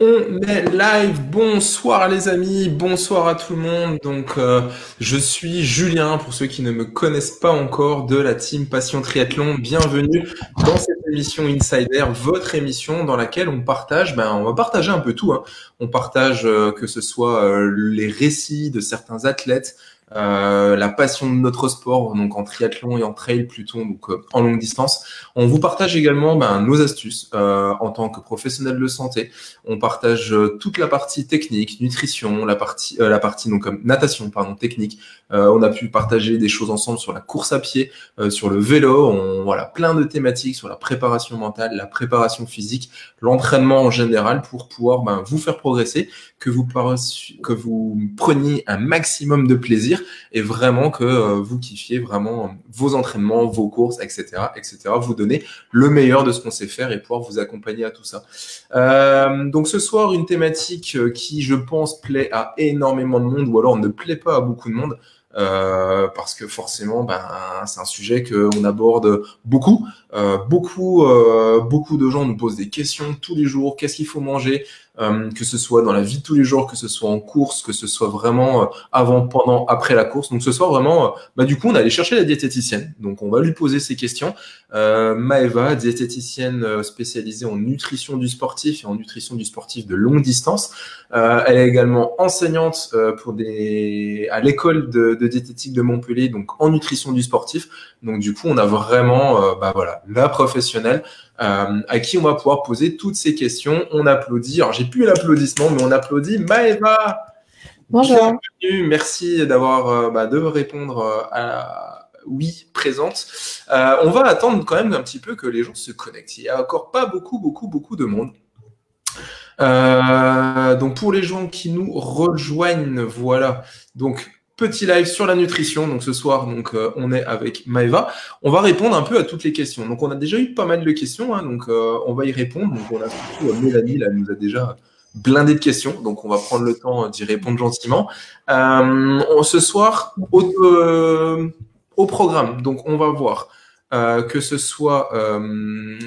On est live, bonsoir les amis, bonsoir à tout le monde. Je suis Julien, pour ceux qui ne me connaissent pas encore, de la team Passion Triathlon. Bienvenue dans cette émission Insider, votre émission dans laquelle on partage, on va partager un peu tout, hein. On partage que ce soit les récits de certains athlètes, la passion de notre sport, donc en triathlon et en trail plutôt, en longue distance. On vous partage également nos astuces en tant que professionnel de santé. On partage toute la partie technique, nutrition, la partie comme natation, pardon, technique. On a pu partager des choses ensemble sur la course à pied, sur le vélo. Voilà, plein de thématiques sur la préparation mentale, la préparation physique, l'entraînement en général pour pouvoir vous faire progresser, que vous preniez un maximum de plaisir et vraiment que vous kiffiez vraiment vos entraînements, vos courses, etc., etc. Vous donner le meilleur de ce qu'on sait faire et pouvoir vous accompagner à tout ça. Donc ce soir, une thématique qui, je pense, plaît à énormément de monde ou alors ne plaît pas à beaucoup de monde. Parce que forcément, c'est un sujet qu'on aborde beaucoup. Beaucoup de gens nous posent des questions tous les jours. Qu'est-ce qu'il faut manger, que ce soit dans la vie de tous les jours, que ce soit en course, que ce soit vraiment avant, pendant, après la course. Donc ce soir, vraiment, du coup, on est allé chercher la diététicienne. Donc on va lui poser ces questions. Maëva, diététicienne spécialisée en nutrition du sportif et en nutrition du sportif de longue distance. Elle est également enseignante à l'école de diététique de Montpellier, donc en nutrition du sportif. Donc du coup, on a vraiment la professionnelle à qui on va pouvoir poser toutes ces questions. On applaudit. Alors, j'ai plus l'applaudissement, mais on applaudit Maëva. Bonjour. Bienvenue. Merci d'avoir de répondre oui, présente. On va attendre quand même un petit peu que les gens se connectent. Il y a encore pas beaucoup de monde. Donc pour les gens qui nous rejoignent, voilà. Donc petit live sur la nutrition. Donc ce soir, on est avec Maëva. On va répondre un peu à toutes les questions. Donc on a déjà eu pas mal de questions, hein, on va y répondre. Donc on a surtout Mélanie là nous a déjà blindé de questions. Donc on va prendre le temps d'y répondre gentiment. Ce soir au programme. Donc on va voir que ce soit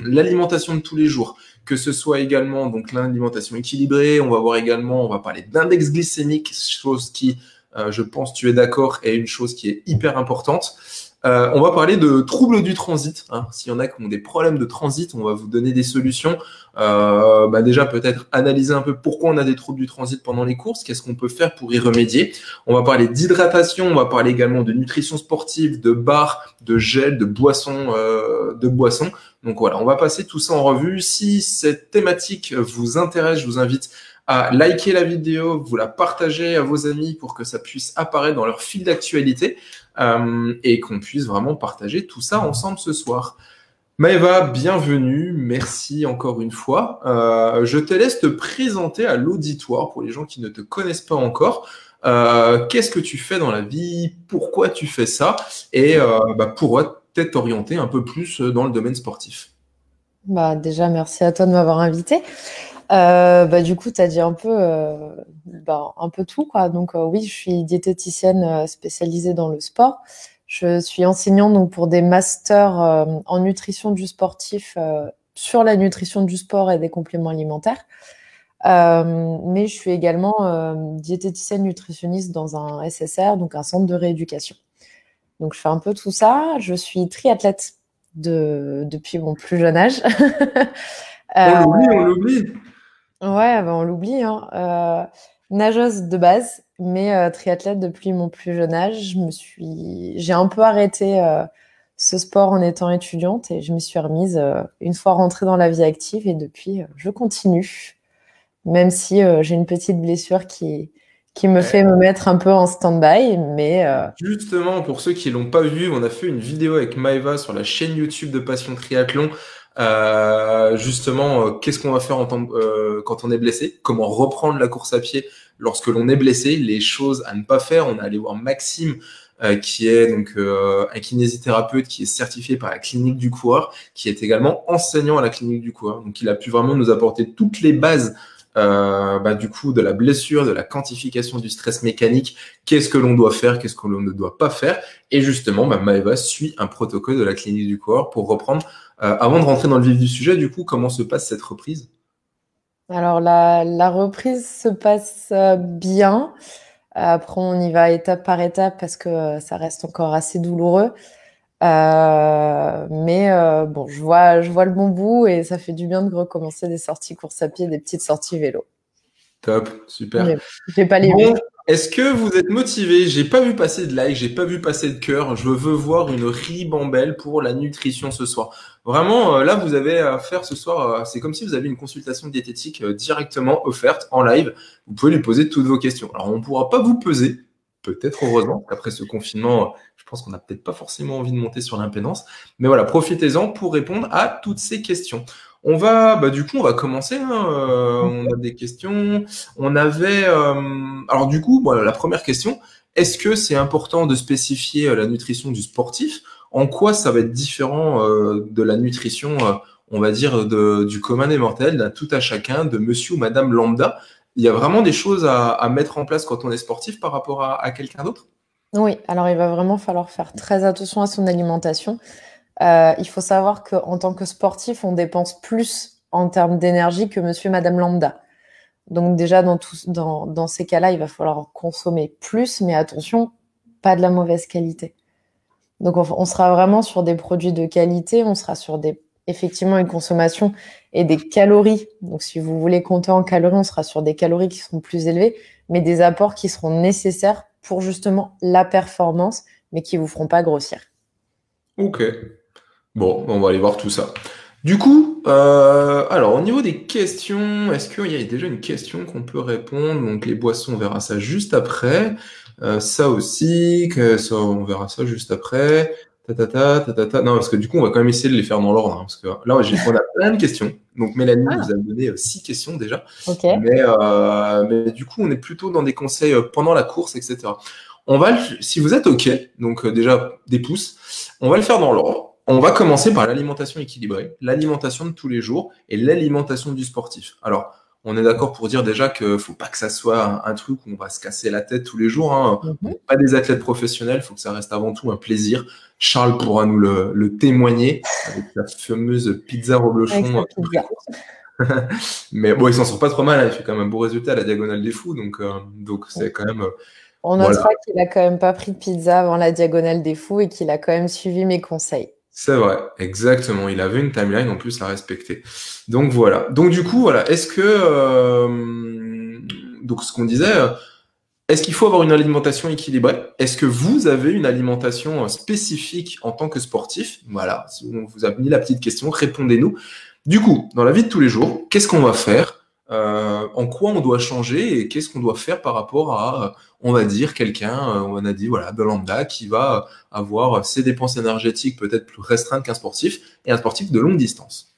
l'alimentation de tous les jours, que ce soit également donc l'alimentation équilibrée. On va voir également, on va parler d'index glycémique, chose qui, je pense, tu es d'accord, est une chose qui est hyper importante. On va parler de troubles du transit. Hein. S'il y en a qui ont des problèmes de transit, on va vous donner des solutions. Déjà, peut-être analyser un peu pourquoi on a des troubles du transit pendant les courses, qu'est-ce qu'on peut faire pour y remédier. On va parler d'hydratation, on va parler également de nutrition sportive, de barres, de gel, de boissons. Donc voilà, on va passer tout ça en revue. Si cette thématique vous intéresse, je vous invite à liker la vidéo, vous la partagez à vos amis pour que ça puisse apparaître dans leur fil d'actualité et qu'on puisse vraiment partager tout ça ensemble ce soir. Maëva, bienvenue, merci encore une fois. Je te laisse te présenter à l'auditoire pour les gens qui ne te connaissent pas encore. Qu'est-ce que tu fais dans la vie? Pourquoi tu fais ça? Et pour peut-être t'orienter un peu plus dans le domaine sportif. Déjà, merci à toi de m'avoir invité. Du coup, tu as dit un peu tout, quoi. Donc, oui, je suis diététicienne spécialisée dans le sport. Je suis enseignante donc, pour des masters en nutrition du sportif sur la nutrition du sport et des compléments alimentaires. Mais je suis également diététicienne nutritionniste dans un SSR, donc un centre de rééducation. Donc, je fais un peu tout ça. Je suis triathlète depuis mon plus jeune âge. On l'oublie. Ouais, on l'oublie, hein. Nageuse de base, mais triathlète depuis mon plus jeune âge. J'ai un peu arrêté ce sport en étant étudiante et je me suis remise une fois rentrée dans la vie active et depuis, je continue. Même si j'ai une petite blessure qui me fait me mettre un peu en stand-by, mais... Justement, pour ceux qui l'ont pas vu, on a fait une vidéo avec Maëva sur la chaîne YouTube de Passion Triathlon. Qu'est-ce qu'on va faire quand on est blessé, comment reprendre la course à pied lorsque l'on est blessé, les choses à ne pas faire. On est allé voir Maxime qui est donc un kinésithérapeute qui est certifié par la clinique du coureur, qui est également enseignant à la clinique du coureur. Donc il a pu vraiment nous apporter toutes les bases du coup de la blessure, de la quantification du stress mécanique, qu'est-ce que l'on doit faire, qu'est-ce que l'on ne doit pas faire. Et justement, Maëva suit un protocole de la clinique du coureur pour reprendre. Avant de rentrer dans le vif du sujet, du coup, comment se passe cette reprise? Alors, la reprise se passe bien. Après, on y va étape par étape parce que ça reste encore assez douloureux. Mais bon, je vois le bon bout et ça fait du bien de recommencer des sorties course à pied, des petites sorties vélo. Top, super. Mais j'ai pas les Bon, muscles. est-ce que vous êtes motivé? J'ai pas vu passer de like, j'ai pas vu passer de cœur. Je veux voir une ribambelle pour la nutrition ce soir. Vraiment, là, vous avez à faire ce soir. C'est comme si vous avez une consultation diététique directement offerte en live. Vous pouvez lui poser toutes vos questions. Alors, on ne pourra pas vous peser, peut-être heureusement. Après ce confinement, je pense qu'on n'a peut-être pas forcément envie de monter sur l'impédance. Mais voilà, profitez-en pour répondre à toutes ces questions. Du coup, on va commencer, hein. On a des questions. On avait, alors du coup, voilà, la première question, est-ce que c'est important de spécifier la nutrition du sportif? En quoi ça va être différent de la nutrition, on va dire, du commun des mortels, d'un tout à chacun, de monsieur ou madame lambda? Il y a vraiment des choses à mettre en place quand on est sportif par rapport à quelqu'un d'autre? Oui, alors il va vraiment falloir faire très attention à son alimentation. Il faut savoir qu'en tant que sportif, on dépense plus en termes d'énergie que monsieur et madame lambda. Donc déjà, dans ces cas-là, il va falloir consommer plus, mais attention, pas de la mauvaise qualité. Donc on sera vraiment sur des produits de qualité, on sera sur effectivement une consommation et des calories. Donc si vous voulez compter en calories, on sera sur des calories qui seront plus élevées, mais des apports qui seront nécessaires pour justement la performance, mais qui vous feront pas grossir. Ok. Bon, on va aller voir tout ça. Du coup, alors au niveau des questions, est-ce qu'il y a déjà une question qu'on peut répondre? Donc les boissons, on verra ça juste après. Ça aussi, ça, on verra ça juste après. Non, parce que du coup, on va quand même essayer de les faire dans l'ordre, hein, parce que là, on a plein de questions. Donc Mélanie Ah, vous a donné 6 questions déjà, ok. mais du coup, on est plutôt dans des conseils pendant la course, etc. Si vous êtes OK, donc déjà des pouces, on va le faire dans l'ordre. On va commencer par l'alimentation équilibrée, l'alimentation de tous les jours et l'alimentation du sportif. Alors, on est d'accord pour dire déjà qu'il ne faut pas que ça soit un truc où on va se casser la tête tous les jours, hein. On Mhm. n'est pas des athlètes professionnels, il faut que ça reste avant tout un plaisir. Charles pourra nous le témoigner avec la fameuse pizza Avec reblochon sa après pizza. course. Mais bon, il s'en sort pas trop mal, hein. Il fait quand même un beau résultat à la Diagonale des Fous, donc c'est quand même On voilà. notera qu'il a quand même pas pris de pizza avant la Diagonale des Fous et qu'il a quand même suivi mes conseils. C'est vrai, exactement. Il avait une timeline en plus à respecter. Donc voilà. Donc du coup, voilà. Donc ce qu'on disait, est-ce qu'il faut avoir une alimentation équilibrée? Est-ce que vous avez une alimentation spécifique en tant que sportif? Voilà. Si on vous a mis la petite question, répondez-nous. Du coup, dans la vie de tous les jours, qu'est-ce qu'on va faire? En quoi on doit changer et qu'est-ce qu'on doit faire par rapport à, on va dire, quelqu'un, on a dit, voilà, de lambda qui va avoir ses dépenses énergétiques peut-être plus restreintes qu'un sportif et un sportif de longue distance.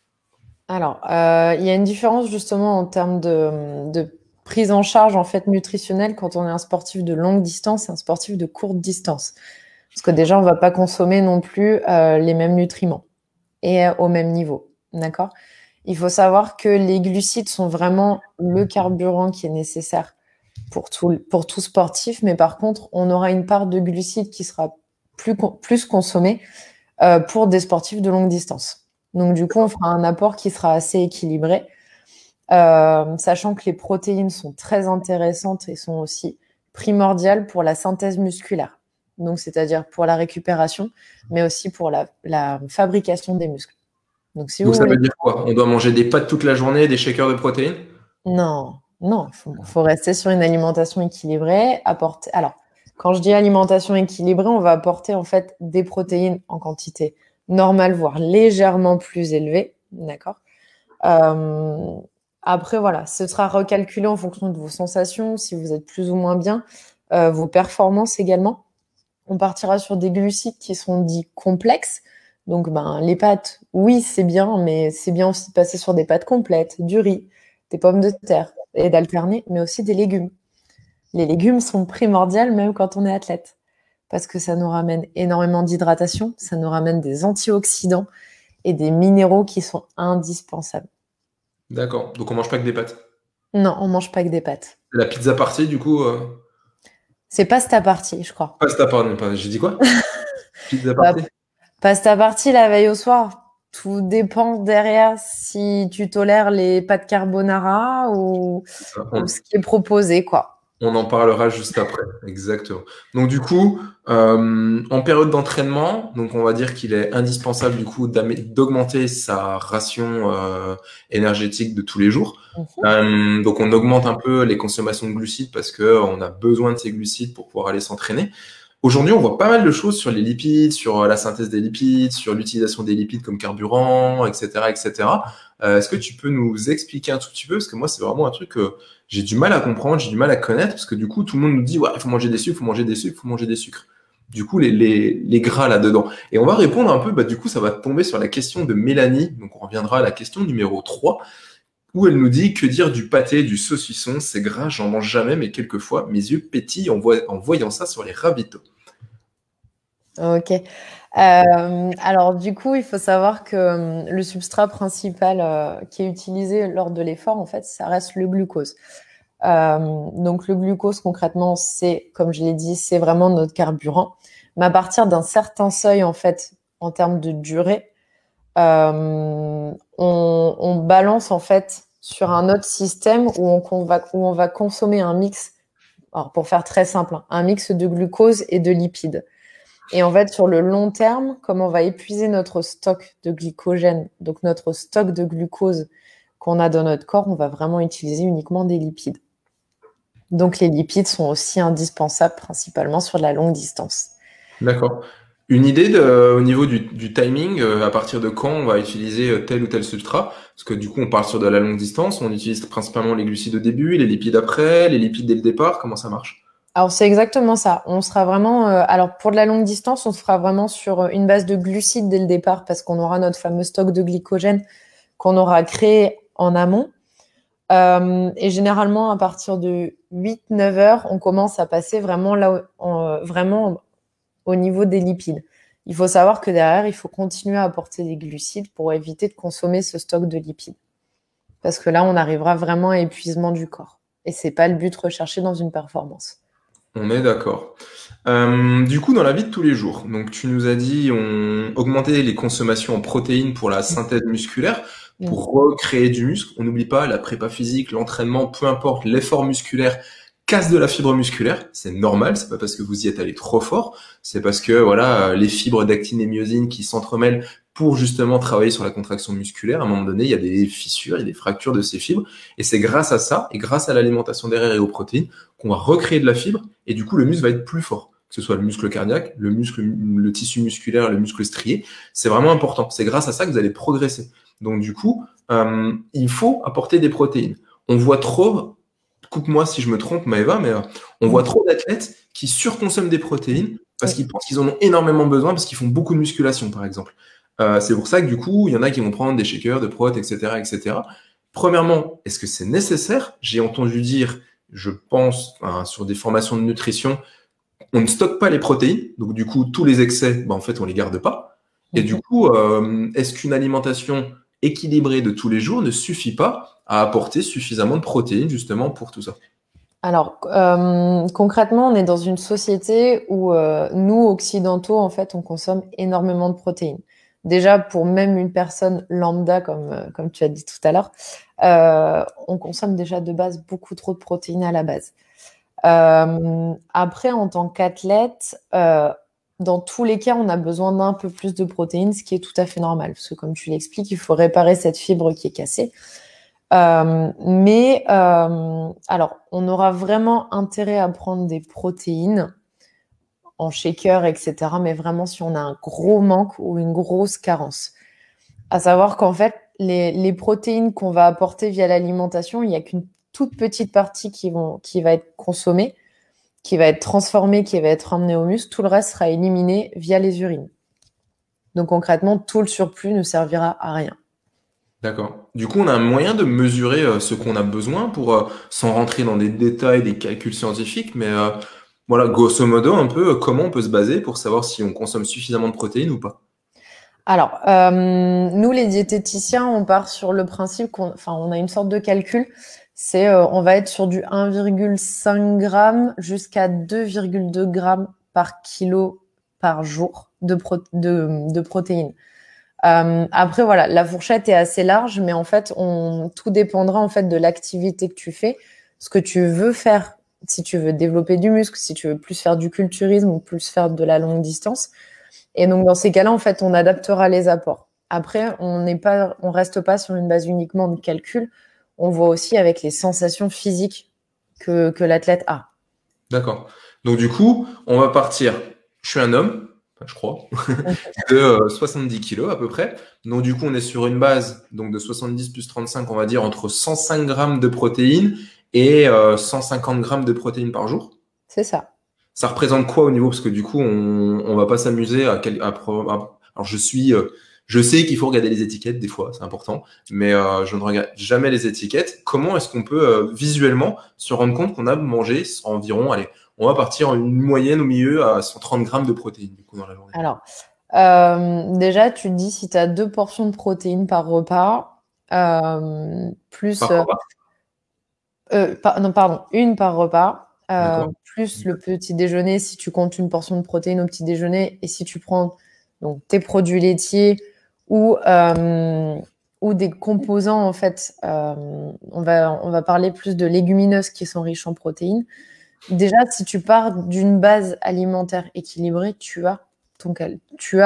Alors, il y a une différence justement en termes de prise en charge en fait nutritionnelle quand on est un sportif de longue distance et un sportif de courte distance. Parce que déjà, on va pas consommer non plus les mêmes nutriments et au même niveau. D'accord? Il faut savoir que les glucides sont vraiment le carburant qui est nécessaire pour tout sportif, mais par contre, on aura une part de glucides qui sera plus consommée pour des sportifs de longue distance. Donc, du coup, on fera un apport qui sera assez équilibré, sachant que les protéines sont très intéressantes et sont aussi primordiales pour la synthèse musculaire. Donc, c'est-à-dire pour la récupération, mais aussi pour la fabrication des muscles. Donc, si Donc vous ça voulez. veut dire quoi? On doit manger des pâtes toute la journée, des shakers de protéines? Non, non, faut rester sur une alimentation équilibrée. Alors, quand je dis alimentation équilibrée, on va apporter en fait des protéines en quantité normale, voire légèrement plus élevée. D'accord? Euh, Après, voilà, ce sera recalculé en fonction de vos sensations, si vous êtes plus ou moins bien, vos performances également. On partira sur des glucides qui sont dits complexes. Donc, ben, les pâtes, oui, c'est bien, mais c'est bien aussi de passer sur des pâtes complètes, du riz, des pommes de terre et d'alterner, mais aussi des légumes. Les légumes sont primordiaux même quand on est athlète, parce que ça nous ramène énormément d'hydratation, ça nous ramène des antioxydants et des minéraux qui sont indispensables. D'accord. Donc on mange pas que des pâtes. Non, on mange pas que des pâtes. La pizza partie, du coup, C'est pasta partie, je crois. pasta, pardon, j'ai dit quoi? Pizza Bah, partie? pasta partie la veille au soir. tout dépend derrière si tu tolères les pâtes carbonara ou On, ce qui est proposé, quoi. on en parlera juste après, exactement. Donc du coup, en période d'entraînement, donc on va dire qu'il est indispensable du coup d'augmenter sa ration énergétique de tous les jours. Mhm. Donc on augmente un peu les consommations de glucides parce que on a besoin de ces glucides pour pouvoir aller s'entraîner. Aujourd'hui, on voit pas mal de choses sur les lipides, sur la synthèse des lipides, sur l'utilisation des lipides comme carburant, etc., etc. Est-ce que tu peux nous expliquer un tout petit peu? Parce que moi, c'est vraiment un truc que j'ai du mal à comprendre, j'ai du mal à connaître, parce que du coup, tout le monde nous dit, ouais, il faut manger des sucres, il faut manger des sucres, il faut manger des sucres. Du coup, les gras là-dedans. Et on va répondre un peu, bah, du coup, ça va tomber sur la question de Mélanie. Donc, on reviendra à la question numéro 3, où elle nous dit, que dire du pâté, du saucisson, c'est gras, j'en mange jamais, mais quelquefois, mes yeux pétillent en voyant ça sur les ravitaux. Ok. Alors du coup, il faut savoir que le substrat principal qui est utilisé lors de l'effort, en fait, ça reste le glucose. Donc le glucose, concrètement, c'est, comme je l'ai dit, c'est vraiment notre carburant. Mais à partir d'un certain seuil, en fait, en termes de durée, on balance en fait sur un autre système où on va consommer un mix, alors pour faire très simple, hein, un mix de glucose et de lipides. Et en fait, sur le long terme, comme on va épuiser notre stock de glycogène, donc notre stock de glucose qu'on a dans notre corps, on va vraiment utiliser uniquement des lipides. Donc les lipides sont aussi indispensables principalement sur la longue distance. D'accord. Une idée au niveau du timing, à partir de quand on va utiliser tel ou tel substrat? Parce que du coup, on parle sur de la longue distance, on utilise principalement les glucides au début, les lipides après, les lipides dès le départ. Comment ça marche? Alors c'est exactement ça. On sera vraiment, alors pour de la longue distance, on se fera vraiment sur une base de glucides dès le départ parce qu'on aura notre fameux stock de glycogène qu'on aura créé en amont. Et généralement, à partir de 8-9 heures, on commence à passer vraiment vraiment au niveau des lipides. Il faut savoir que derrière, il faut continuer à apporter des glucides pour éviter de consommer ce stock de lipides. Parce que là, on arrivera vraiment à épuisement du corps. Et c'est pas le but recherché dans une performance. On est d'accord. Du coup, dans la vie de tous les jours, donc tu nous as dit on augmenter les consommations en protéines pour la synthèse musculaire, Mm. pour recréer du muscle. On n'oublie pas la prépa physique, l'entraînement, peu importe, l'effort musculaire casse de la fibre musculaire. C'est normal, c'est pas parce que vous y êtes allé trop fort, c'est parce que voilà, les fibres d'actine et myosine qui s'entremêlent pour justement travailler sur la contraction musculaire, à un moment donné, il y a des fissures, il y a des fractures de ces fibres, et c'est grâce à ça, et grâce à l'alimentation derrière et aux protéines, qu'on va recréer de la fibre, et du coup, le muscle va être plus fort. Que ce soit le muscle cardiaque, le tissu musculaire, le muscle strié, c'est vraiment important. C'est grâce à ça que vous allez progresser. Donc du coup, il faut apporter des protéines. On voit trop, coupe-moi si je me trompe, Maëva, mais on voit trop d'athlètes qui surconsomment des protéines parce qu'ils pensent qu'ils en ont énormément besoin parce qu'ils font beaucoup de musculation, par exemple. C'est pour ça que du coup, il y en a qui vont prendre des shakers, de prot, etc., etc. Premièrement, est-ce que c'est nécessaire? J'ai entendu dire, je pense, sur des formations de nutrition, on ne stocke pas les protéines, donc du coup, tous les excès, en fait, on les garde pas. Et du Mhm. coup, est-ce qu'une alimentation équilibrée de tous les jours ne suffit pas à apporter suffisamment de protéines justement pour tout ça? Alors, concrètement, on est dans une société où nous, occidentaux, en fait, on consomme énormément de protéines. Déjà, pour même une personne lambda, comme tu as dit tout à l'heure, on consomme déjà de base beaucoup trop de protéines à la base. Après, en tant qu'athlète, dans tous les cas, on a besoin d'un peu plus de protéines, ce qui est tout à fait normal, parce que comme tu l'expliques, il faut réparer cette fibre qui est cassée. Alors, on aura vraiment intérêt à prendre des protéines en shaker, etc. Mais vraiment si on a un gros manque ou une grosse carence. À savoir qu'en fait, les protéines qu'on va apporter via l'alimentation, il n'y a qu'une toute petite partie qui va être consommée, qui va être transformée, qui va être emmenée au muscle. Tout le reste sera éliminé via les urines. Donc concrètement, tout le surplus ne servira à rien. D'accord. Du coup, on a un moyen de mesurer ce qu'on a besoin pour, sans rentrer dans des détails, des calculs scientifiques, mais voilà, grosso modo, un peu comment on peut se baser pour savoir si on consomme suffisamment de protéines ou pas. Alors, nous, les diététiciens, on part sur le principe on a une sorte de calcul. C'est, on va être sur du 1,5 g jusqu'à 2,2 grammes par kilo par jour de protéines. Après, voilà, la fourchette est assez large, mais en fait, tout dépendra en fait de l'activité que tu fais, ce que tu veux faire. Si tu veux développer du muscle, si tu veux plus faire du culturisme ou plus faire de la longue distance. Et donc, dans ces cas-là, en fait, on adaptera les apports. Après, on reste pas sur une base uniquement de calcul. On voit aussi avec les sensations physiques que l'athlète a. D'accord. Donc, du coup, on va partir. Je suis un homme, enfin, je crois, de 70 kilos à peu près. Donc, du coup, on est sur une base donc, de 70 plus 35, on va dire entre 105 grammes de protéines et 150 grammes de protéines par jour. C'est ça. Ça représente quoi au niveau? Parce que du coup, on va pas s'amuser alors, je sais qu'il faut regarder les étiquettes des fois, c'est important, mais je ne regarde jamais les étiquettes. Comment est-ce qu'on peut visuellement se rendre compte qu'on a mangé environ, allez, on va partir en une moyenne au milieu à 130 grammes de protéines du coup dans la journée. Alors, déjà, tu te dis si tu as 2 portions de protéines par repas, plus Par repas. non, pardon, une par repas, D'accord. plus le petit déjeuner si tu comptes une portion de protéines au petit déjeuner et si tu prends donc tes produits laitiers ou des composants en fait, on va parler plus de légumineuses qui sont riches en protéines. Déjà, si tu pars d'une base alimentaire équilibrée, tu as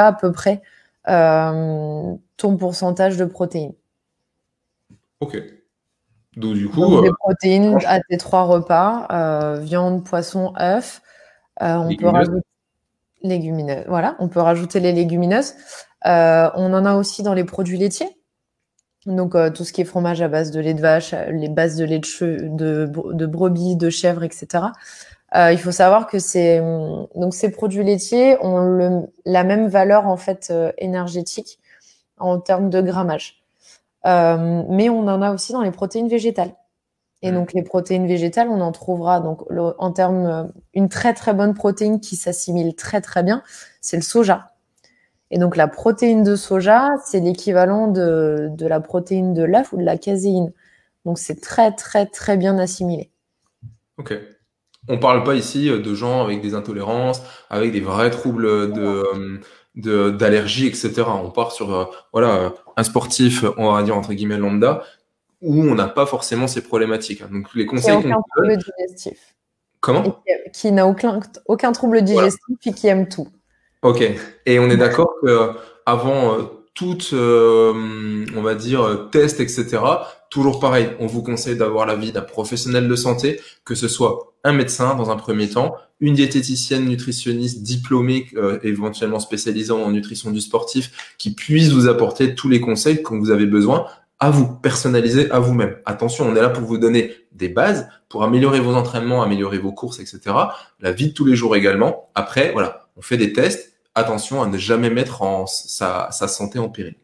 à peu près ton pourcentage de protéines. Ok. Donc du coup, Donc des protéines à tes 3 repas, viande, poisson, œufs. On peut légumineuses. rajouter légumineuses. Voilà, on peut rajouter les légumineuses. On en a aussi dans les produits laitiers. Donc tout ce qui est fromage à base de lait de vache, les bases de lait de brebis, de chèvre, etc. Il faut savoir que donc ces produits laitiers ont la même valeur en fait énergétique en termes de grammage. Mais on en a aussi dans les protéines végétales. Et donc les protéines végétales, on en trouvera donc en termes une très très bonne protéine qui s'assimile très très bien, c'est le soja. Et donc la protéine de soja, c'est l'équivalent de la protéine de l'œuf ou de la caséine. Donc c'est très très très bien assimilé. Ok. On parle pas ici de gens avec des intolérances, avec des vrais troubles d'allergie, etc. On part sur voilà, un sportif, on va dire entre guillemets lambda, où on n'a pas forcément ces problématiques. Donc les Qui n'a conseils qu'on aucun donne, trouble digestif. Et comment? qui n'a aucun trouble Voilà. digestif et qui aime tout. Ok. Et on est d'accord que avant toute, on va dire, test, etc., toujours pareil, on vous conseille d'avoir l'avis d'un professionnel de santé, que ce soit un médecin dans un premier temps, une diététicienne nutritionniste diplômée, éventuellement spécialisée en nutrition du sportif, qui puisse vous apporter tous les conseils que vous avez besoin à vous, personnaliser à vous-même. Attention, on est là pour vous donner des bases, pour améliorer vos entraînements, améliorer vos courses, etc. La vie de tous les jours également. Après, voilà, on fait des tests. Attention à ne jamais mettre sa santé en péril.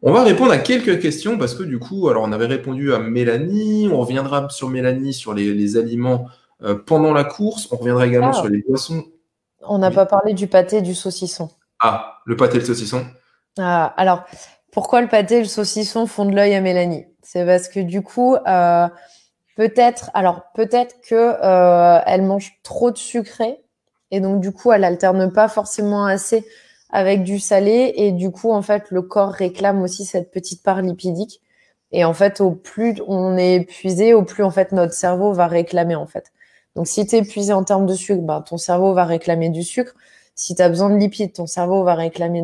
On va répondre à quelques questions parce que du coup, alors on avait répondu à Mélanie, on reviendra sur Mélanie sur les aliments pendant la course, on reviendra également sur les boissons. On n'a pas parlé du pâté et du saucisson. Ah, le pâté et le saucisson. Alors, pourquoi le pâté et le saucisson font de l'œil à Mélanie? C'est parce que du coup, peut-être que elle mange trop de sucré et donc du coup, elle alterne pas forcément assez avec du salé et du coup, en fait, le corps réclame aussi cette petite part lipidique. Et en fait, au plus on est épuisé, au plus en fait notre cerveau va réclamer en fait. Donc, si tu es épuisé en termes de sucre, ben, ton cerveau va réclamer du sucre. Si tu as besoin de lipides, ton cerveau va réclamer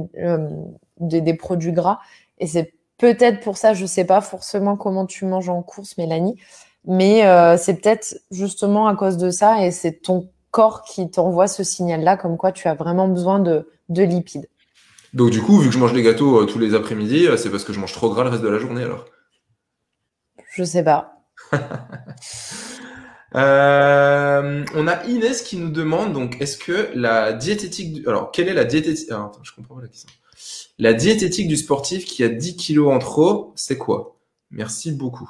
des produits gras. Et c'est peut-être pour ça, je sais pas forcément comment tu manges en course, Mélanie, mais c'est peut-être justement à cause de ça et c'est ton corps qui t'envoie ce signal-là, comme quoi tu as vraiment besoin de lipides. Donc du coup, vu que je mange des gâteaux tous les après-midi, c'est parce que je mange trop gras le reste de la journée alors. Je sais pas. On a Inès qui nous demande donc est-ce que la diététique alors quelle est la diététique attends, je comprends pas la question. La diététique du sportif qui a 10 kilos en trop, c'est quoi? Merci beaucoup.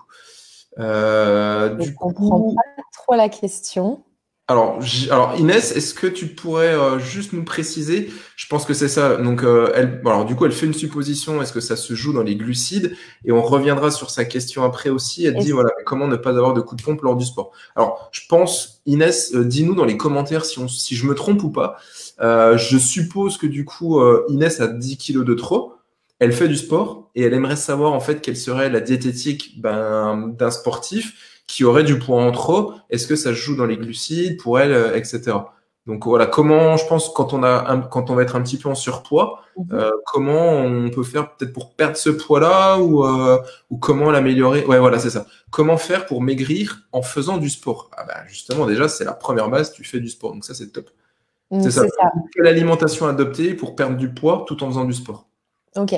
Je comprends pas trop la question. Alors Inès, est-ce que tu pourrais juste nous préciser? Je pense que c'est ça. Donc, alors du coup, elle fait une supposition. Est-ce que ça se joue dans les glucides? Et on reviendra sur sa question après aussi. Elle dit voilà, comment ne pas avoir de coup de pompe lors du sport? Alors, je pense, Inès, dis-nous dans les commentaires si je me trompe ou pas. Je suppose que du coup, Inès a 10 kilos de trop. elle fait du sport et elle aimerait savoir en fait quelle serait la diététique d'un sportif qui aurait du poids en trop. Est-ce que ça se joue dans les glucides pour elle, etc. Donc voilà, comment je pense quand on va être un petit peu en surpoids, comment on peut faire peut-être pour perdre ce poids-là ou comment l'améliorer. Ouais, voilà, c'est ça. Comment faire pour maigrir en faisant du sport? Ah bah justement, déjà, c'est la première base, tu fais du sport. Donc ça, c'est top. C'est ça. C'est ça. Quelle alimentation adopter pour perdre du poids tout en faisant du sport? Ok.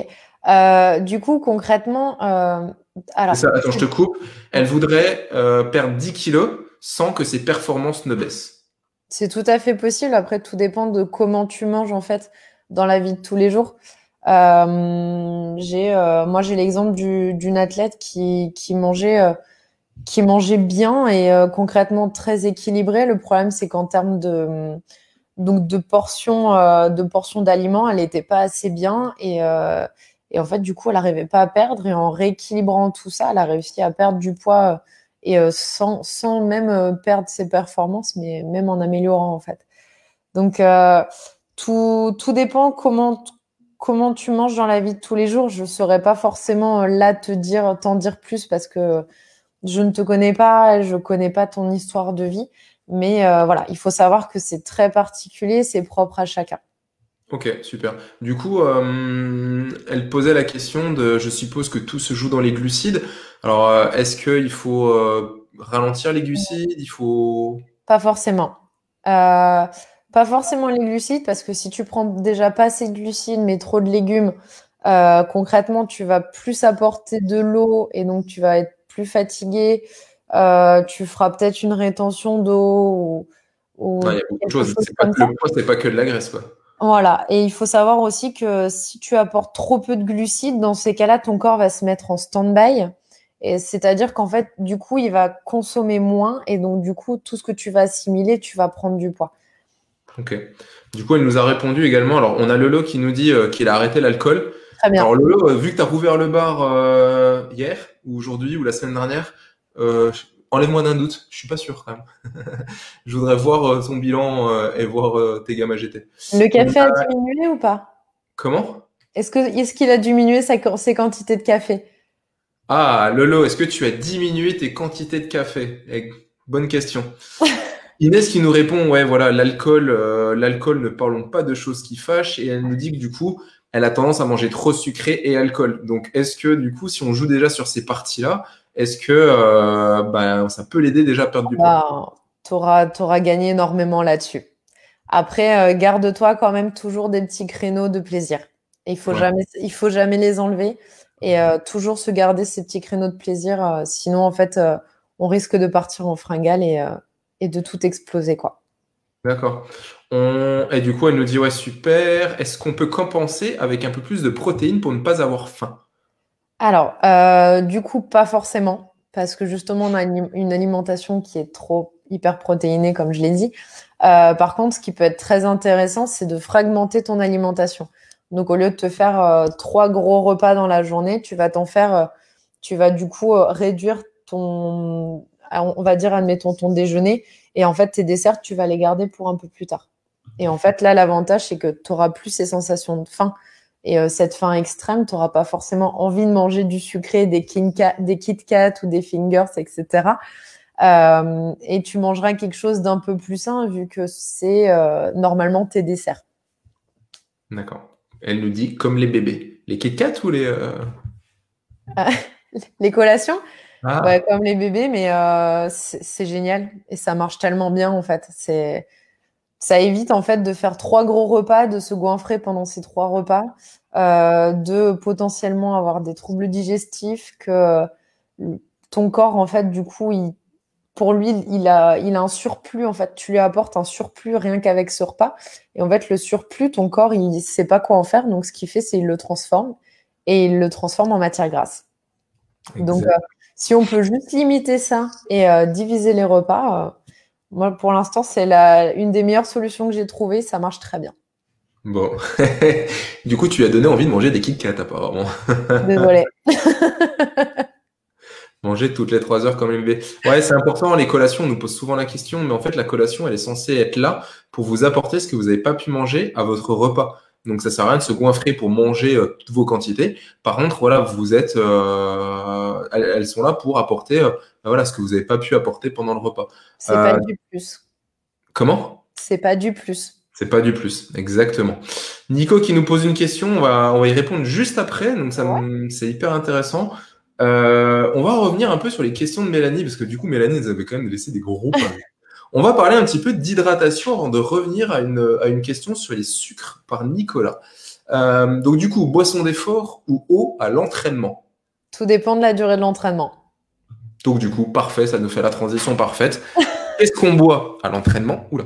Du coup, concrètement, C'est alors, ça, attends, je te coupe. Elle voudrait perdre 10 kilos sans que ses performances ne baissent. c'est tout à fait possible. Après, tout dépend de comment tu manges en fait dans la vie de tous les jours. Moi, j'ai l'exemple d'une athlète qui mangeait bien et concrètement très équilibré. Le problème, c'est qu'en termes de portions d'aliments, elle n'était pas assez bien et en fait, du coup, elle n'arrivait pas à perdre et en rééquilibrant tout ça, elle a réussi à perdre du poids et sans même perdre ses performances, mais même en améliorant en fait. Donc, tout dépend comment tu manges dans la vie de tous les jours. Je ne saurais pas forcément là t'en dire plus parce que je ne te connais pas, je connais pas ton histoire de vie. Mais voilà, il faut savoir que c'est très particulier, c'est propre à chacun. Ok, super. Du coup, elle posait la question de, je suppose que tout se joue dans les glucides. Alors, est-ce qu'il faut ralentir les glucides? Il faut... Pas forcément. Pas forcément les glucides, parce que si tu prends déjà pas assez de glucides, mais trop de légumes, concrètement, tu vas plus apporter de l'eau et donc tu vas être plus fatigué. Tu feras peut-être une rétention d'eau Non, ou il y a beaucoup de quelque choses. chose comme ça. Le poids, c'est pas que de la graisse, quoi. Voilà. Et il faut savoir aussi que si tu apportes trop peu de glucides, dans ces cas-là, ton corps va se mettre en stand-by. Et c'est-à-dire qu'en fait, du coup, il va consommer moins. Et donc, du coup, tout ce que tu vas assimiler, tu vas prendre du poids. Ok. Du coup, elle nous a répondu également. Alors, on a Lolo qui nous dit qu'il a arrêté l'alcool. Très bien. Alors, Lolo, vu que tu as rouvert le bar hier, ou aujourd'hui, ou la semaine dernière, enlève-moi d'un doute. Je suis pas sûr, quand même. Je voudrais voir ton bilan et voir tes gammes AGT. Le café a diminué ou pas? Comment? Est-ce qu'il a diminué ses quantités de café? Ah, Lolo, est-ce que tu as diminué tes quantités de café? Bonne question. Inès qui nous répond, ouais, voilà, l'alcool, ne parlons pas de choses qui fâchent, et elle nous dit que du coup, elle a tendance à manger trop sucré et alcool. Donc, est-ce que du coup, si on joue déjà sur ces parties-là, est-ce que ça peut l'aider déjà à perdre du poids? T'auras gagné énormément là-dessus. Après, garde-toi quand même toujours des petits créneaux de plaisir. Et Ouais. il faut jamais les enlever et toujours se garder ces petits créneaux de plaisir. Sinon, en fait, on risque de partir en fringale et de tout exploser, quoi. D'accord. Et du coup, elle nous dit, ouais, super. Est-ce qu'on peut compenser avec un peu plus de protéines pour ne pas avoir faim? Alors, du coup, pas forcément, parce que justement, on a une alimentation qui est trop hyper protéinée, comme je l'ai dit. Par contre, ce qui peut être très intéressant, c'est de fragmenter ton alimentation. Donc, au lieu de te faire 3 gros repas dans la journée, tu vas du coup réduire on va dire, admettons, ton déjeuner. Et en fait, tes desserts, tu vas les garder pour un peu plus tard. Et en fait, là, l'avantage, c'est que tu auras plus ces sensations de faim. Et cette faim extrême, tu n'auras pas forcément envie de manger du sucré, des Kit Kat ou des fingers, etc. Et tu mangeras quelque chose d'un peu plus sain vu que c'est normalement tes desserts. D'accord. Elle nous dit comme les bébés. Les Kit Kat ou les... Les collations, ouais, Ah, comme les bébés, mais c'est génial et ça marche tellement bien en fait. Ça évite en fait de faire 3 gros repas, de se goinfrer pendant ces 3 repas, de potentiellement avoir des troubles digestifs, que ton corps en fait du coup pour lui il a un surplus en fait. Tu lui apportes un surplus rien qu'avec ce repas et en fait le surplus ton corps il sait pas quoi en faire donc ce qu'il fait c'est il le transforme et il le transforme en matière grasse. Donc exact. si on peut juste limiter ça et diviser les repas. Moi, pour l'instant, c'est une des meilleures solutions que j'ai trouvées. Ça marche très bien. Bon. Du coup, tu lui as donné envie de manger des Kit Kat, apparemment. Désolée. Manger toutes les 3 heures comme les bébés. Ouais, c'est important, les collations, on nous pose souvent la question, mais en fait, la collation, elle est censée être là pour vous apporter ce que vous n'avez pas pu manger à votre repas. Donc, ça sert à rien de se goinfrer pour manger toutes vos quantités. Par contre, voilà, vous êtes, elles sont là pour apporter, voilà, ce que vous n'avez pas pu apporter pendant le repas. C'est pas du plus. Comment? C'est pas du plus. C'est pas du plus, exactement. Nico qui nous pose une question, on va y répondre juste après, donc c'est hyper intéressant. On va revenir un peu sur les questions de Mélanie, parce que du coup, Mélanie nous avait quand même laissé des gros paris. On va parler un petit peu d'hydratation avant de revenir à une question sur les sucres par Nicolas. Donc du coup, boisson d'effort ou eau à l'entraînement? Tout dépend de la durée de l'entraînement. Donc du coup, parfait, ça nous fait la transition parfaite. Qu'est-ce qu'on boit à l'entraînement? Oula.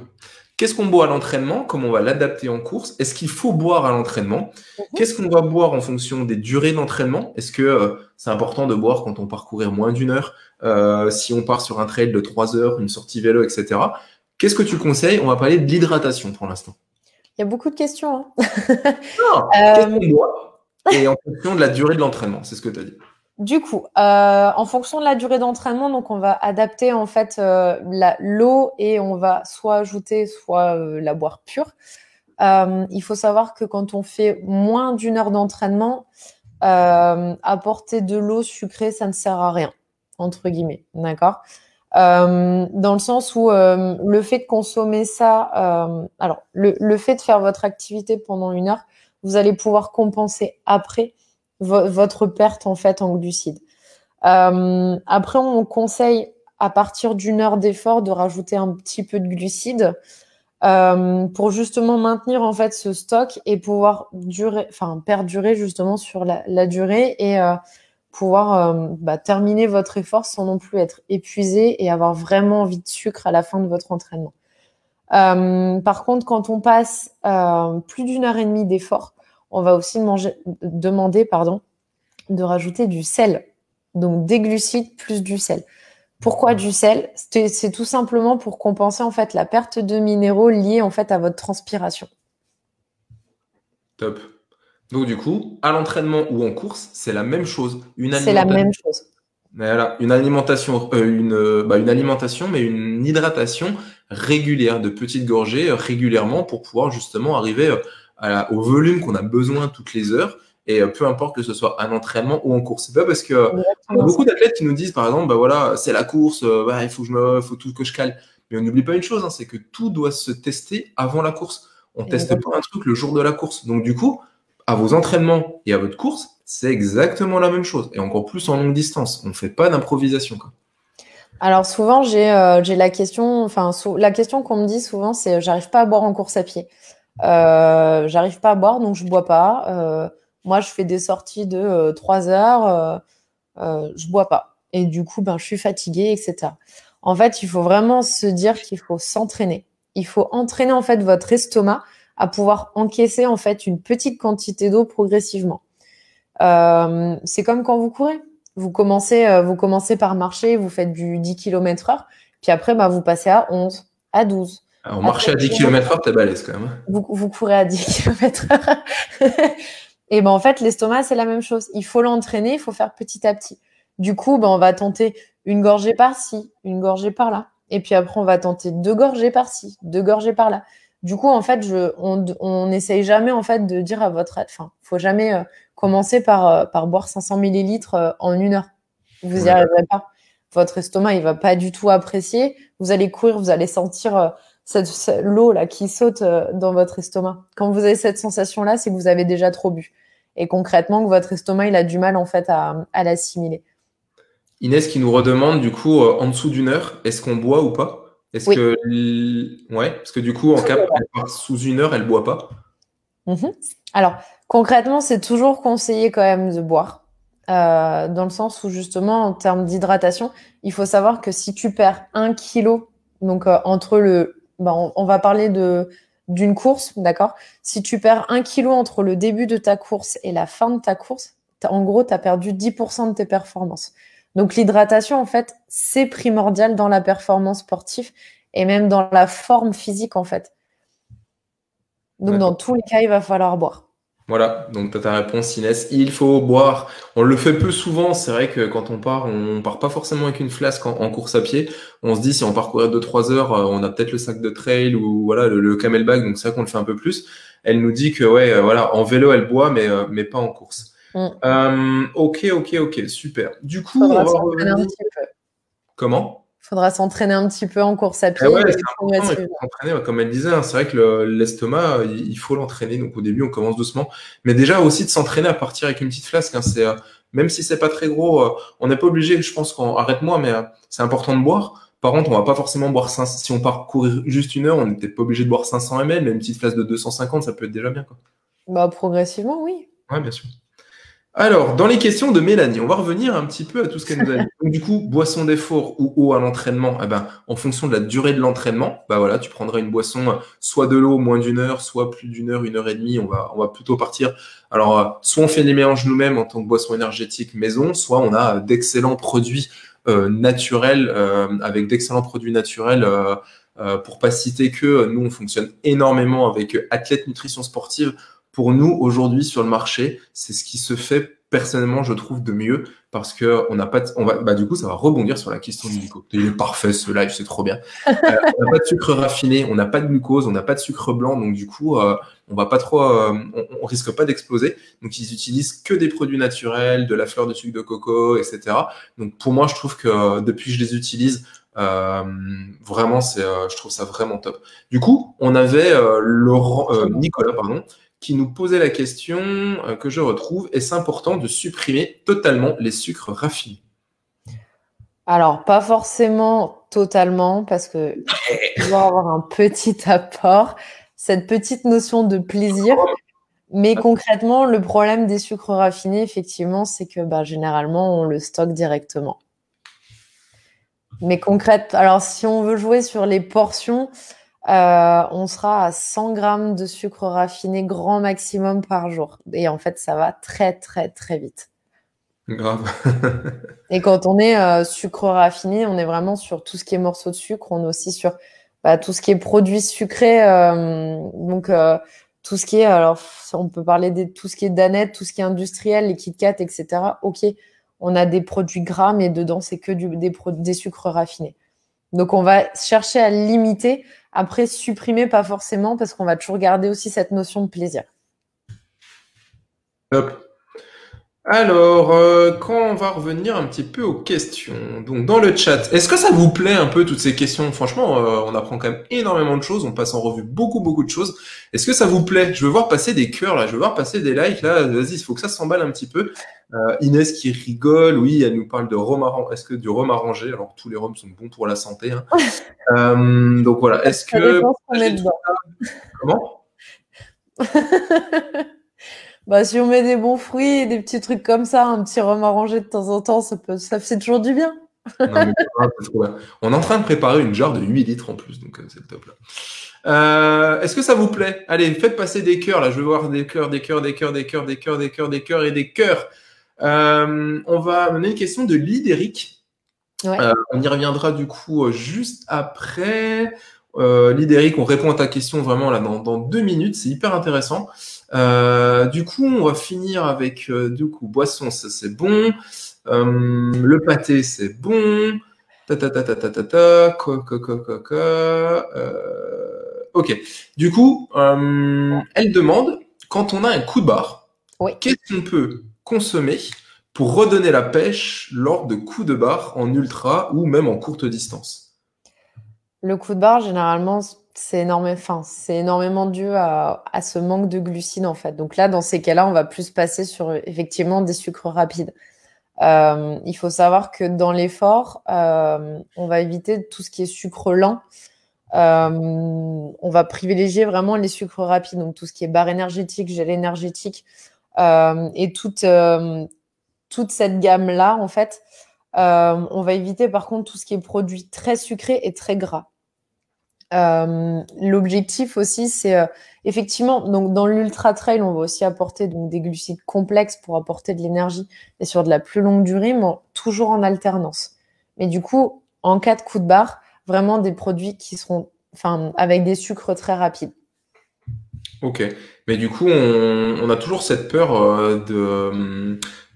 Qu'est-ce qu'on boit à l'entraînement? Comment on va l'adapter en course? Est-ce qu'il faut boire à l'entraînement? Qu'est-ce qu'on va boire en fonction des durées d'entraînement? Est-ce que c'est important de boire quand on part courir moins d'une heure? Si on part sur un trail de 3 heures, une sortie vélo, etc. Qu'est-ce que tu conseilles? On va parler de l'hydratation pour l'instant. Il y a beaucoup de questions. Non, qu'est-ce qu'on boit? Et en fonction de la durée de l'entraînement, c'est ce que tu as dit. Du coup, en fonction de la durée d'entraînement, donc on va adapter en fait l'eau et on va soit ajouter, soit la boire pure. Il faut savoir que quand on fait moins d'une heure d'entraînement, apporter de l'eau sucrée, ça ne sert à rien, entre guillemets, d'accord? Dans le sens où le fait de consommer ça, alors le fait de faire votre activité pendant une heure, vous allez pouvoir compenser après votre perte en fait en glucides. Après, on conseille à partir d'une heure d'effort de rajouter un petit peu de glucides pour justement maintenir en fait ce stock et pouvoir perdurer justement sur la durée et pouvoir terminer votre effort sans non plus être épuisé et avoir vraiment envie de sucre à la fin de votre entraînement. Par contre, quand on passe plus d'une heure et demie d'effort, on va aussi demander de rajouter du sel. Donc des glucides plus du sel. Pourquoi du sel? C'est tout simplement pour compenser en fait la perte de minéraux liée en fait à votre transpiration. Top. Donc du coup, à l'entraînement ou en course, c'est la même chose. C'est la même chose. Voilà, une alimentation, une alimentation, mais une hydratation régulière, de petites gorgées régulièrement pour pouvoir justement arriver au volume qu'on a besoin toutes les heures. Et peu importe que ce soit un entraînement ou en course. C'est pas parce que on a beaucoup d'athlètes qui nous disent, par exemple, voilà, c'est la course, il faut tout que je cale. Mais on n'oublie pas une chose, c'est que tout doit se tester avant la course. On teste pas un truc le jour de la course. Donc du coup, à vos entraînements et à votre course, c'est exactement la même chose. Et encore plus en longue distance. On ne fait pas d'improvisation. Alors souvent, j'ai la question, la question qu'on me dit souvent, c'est j'arrive pas à boire en course à pied. J'arrive pas à boire, donc je bois pas. Moi, je fais des sorties de 3 heures, je bois pas. Et du coup, je suis fatiguée, etc. En fait, il faut vraiment se dire qu'il faut s'entraîner. Il faut entraîner en fait votre estomac à pouvoir encaisser en fait une petite quantité d'eau progressivement. C'est comme quand vous courez. Vous commencez par marcher, vous faites du 10 km/h, puis après, vous passez à 11, à 12. Alors, marcher à 10 km/h, t'es balèze quand même. Vous courez à 10 km/h. Et en fait, l'estomac, c'est la même chose. Il faut l'entraîner, il faut faire petit à petit. Du coup, on va tenter une gorgée par-ci, une gorgée par-là. Et puis après, on va tenter 2 gorgées par-ci, 2 gorgées par-là. Du coup, en fait, on n'essaye jamais en fait de dire à votre, faut jamais commencer par boire 500 millilitres en une heure. Vous n'y arriverez pas. Votre estomac, il va pas du tout apprécier. Vous allez courir, vous allez sentir l'eau là qui saute dans votre estomac. Quand vous avez cette sensation-là, c'est que vous avez déjà trop bu. Et concrètement, que votre estomac, il a du mal en fait à l'assimiler. Inès qui nous redemande du coup en dessous d'une heure, est-ce qu'on boit ou pas? Est-ce que parce que du coup en cas sous une heure, elle boit pas. Alors concrètement, c'est toujours conseillé quand même de boire, dans le sens où justement en termes d'hydratation, il faut savoir que si tu perds 1 kilo, donc entre on va parler d'une course, d'accord? Si tu perds 1 kilo entre le début de ta course et la fin de ta course, en gros, tu as perdu 10% de tes performances. Donc l'hydratation, en fait, c'est primordial dans la performance sportive et même dans la forme physique, en fait. Donc dans tous les cas, il va falloir boire. Voilà, donc tu as ta réponse, Inès. Il faut boire. On le fait peu souvent. C'est vrai que quand on part pas forcément avec une flasque en course à pied. On se dit, si on parcourait 2-3 heures, on a peut-être le sac de trail ou voilà le camelback. Donc c'est vrai qu'on le fait un peu plus. Elle nous dit que ouais, voilà, en vélo elle boit, mais pas en course. Ok, super. Du coup, on Faudra va s'entraîner un revenir. petit peu. Comment? Faudra s'entraîner un petit peu en course à Eh pied ouais, et c'est continuer à important, il suivre. faut s'entraîner, ouais, comme elle disait, hein. C'est vrai que l'estomac, il faut l'entraîner. Donc au début, on commence doucement. Mais déjà aussi de s'entraîner à partir avec une petite flasque, hein. Même si c'est pas très gros, on n'est pas obligé, je pense qu'on arrête-moi, mais c'est important de boire. Par contre, on va pas forcément boire 500. Si on part courir juste 1 heure, on n'est peut-être pas obligé de boire 500 ml, mais une petite flasque de 250, ça peut être déjà bien, quoi. Bah, progressivement, oui. Ouais, bien sûr. Alors, dans les questions de Mélanie, on va revenir un petit peu à tout ce qu'elle nous a dit. Donc, du coup, boisson d'effort ou eau à l'entraînement, eh ben, en fonction de la durée de l'entraînement, bah voilà, tu prendras une boisson, soit de l'eau moins d'1 heure, soit plus d'1 heure, 1 heure et demie. On va plutôt partir. Alors, soit on fait les mélanges nous-mêmes en tant que boisson énergétique maison, soit on a d'excellents produits naturels, avec d'excellents produits naturels. Pour pas citer que nous, on fonctionne énormément avec Athlète Nutrition Sportive. Pour nous, aujourd'hui, sur le marché, c'est ce qui se fait personnellement, je trouve, de mieux parce que on n'a pas du coup, ça va rebondir sur la question du glucose. Il est parfait, ce live, c'est trop bien. On n'a pas de sucre raffiné, on n'a pas de glucose, on n'a pas de sucre blanc, donc du coup, on va pas trop, on risque pas d'exploser. Donc, ils utilisent que des produits naturels, de la fleur de sucre de coco, etc. Donc, pour moi, je trouve que depuis que je les utilise, vraiment, je trouve ça vraiment top. Du coup, on avait Nicolas, pardon, qui nous posait la question que je retrouve, est-ce important de supprimer totalement les sucres raffinés? Alors, pas forcément totalement, parce que il faut toujours avoir un petit apport, cette petite notion de plaisir. Mais concrètement, le problème des sucres raffinés, effectivement, c'est que bah, généralement, on le stocke directement. Mais alors si on veut jouer sur les portions, on sera à 100 grammes de sucre raffiné grand maximum par jour. Et en fait, ça va très, très, très vite. Grave. Et quand on est sucre raffiné, on est vraiment sur tout ce qui est morceaux de sucre. On est aussi sur tout ce qui est produits sucrés. Donc, tout ce qui est, alors, on peut parler de tout ce qui est Danette, tout ce qui est industriel, les Kit Kat, etc. Ok, on a des produits gras, mais dedans, c'est que des sucres raffinés. Donc, on va chercher à limiter. Après, supprimer, pas forcément, parce qu'on va toujours garder aussi cette notion de plaisir. Hop. Alors, quand on va revenir un petit peu aux questions, donc dans le chat, est-ce que ça vous plaît un peu toutes ces questions? Franchement, on apprend quand même énormément de choses, on passe en revue beaucoup, beaucoup de choses. Est-ce que ça vous plaît? Je veux voir passer des cœurs là, je veux voir passer des likes là, vas-y, il faut que ça s'emballe un petit peu. Inès qui rigole, oui, elle nous parle de rhum arrangé. Est-ce que du rhum arrangé? Alors, tous les rhums sont bons pour la santé, hein. Donc voilà, est-ce Ça que... dépend ce qu'on met dedans. Comment? Bah, si on met des bons fruits et des petits trucs comme ça, un petit rhum arrangé de temps en temps, ça fait toujours du bien. Non, mais c'est trop bien. On est en train de préparer une jarre de 8 litres en plus, donc c'est le top là. Est-ce que ça vous plaît? Allez, faites passer des cœurs là. Je veux voir des cœurs, des cœurs, des cœurs, des cœurs, des cœurs, des cœurs, des cœurs et des cœurs. On va mener une question de Lidéric. Ouais. On y reviendra du coup juste après. Lidéric, on répond à ta question vraiment là dans 2 minutes. C'est hyper intéressant. Du coup, on va finir avec du coup boisson, ça c'est bon. Le pâté, c'est bon. Ok. Du coup, elle demande, quand on a un coup de barre, Oui. qu'est-ce qu'on peut consommer pour redonner la pêche lors de coups de barre en ultra ou même en courte distance? Le coup de barre, généralement, c'est énormément dû à ce manque de glucides, en fait. Donc là, dans ces cas-là, on va plus passer sur effectivement des sucres rapides. Il faut savoir que dans l'effort, on va éviter tout ce qui est sucre lent. On va privilégier vraiment les sucres rapides, donc tout ce qui est barre énergétique, gel énergétique, et toute cette gamme-là, en fait. On va éviter par contre tout ce qui est produit très sucré et très gras. L'objectif aussi, c'est effectivement, donc dans l'ultra trail, on va aussi apporter donc des glucides complexes pour apporter de l'énergie et sur de la plus longue durée, mais toujours en alternance. Mais du coup, en cas de coup de barre, vraiment des produits qui seront, avec des sucres très rapides. Ok. Mais du coup, on a toujours cette peur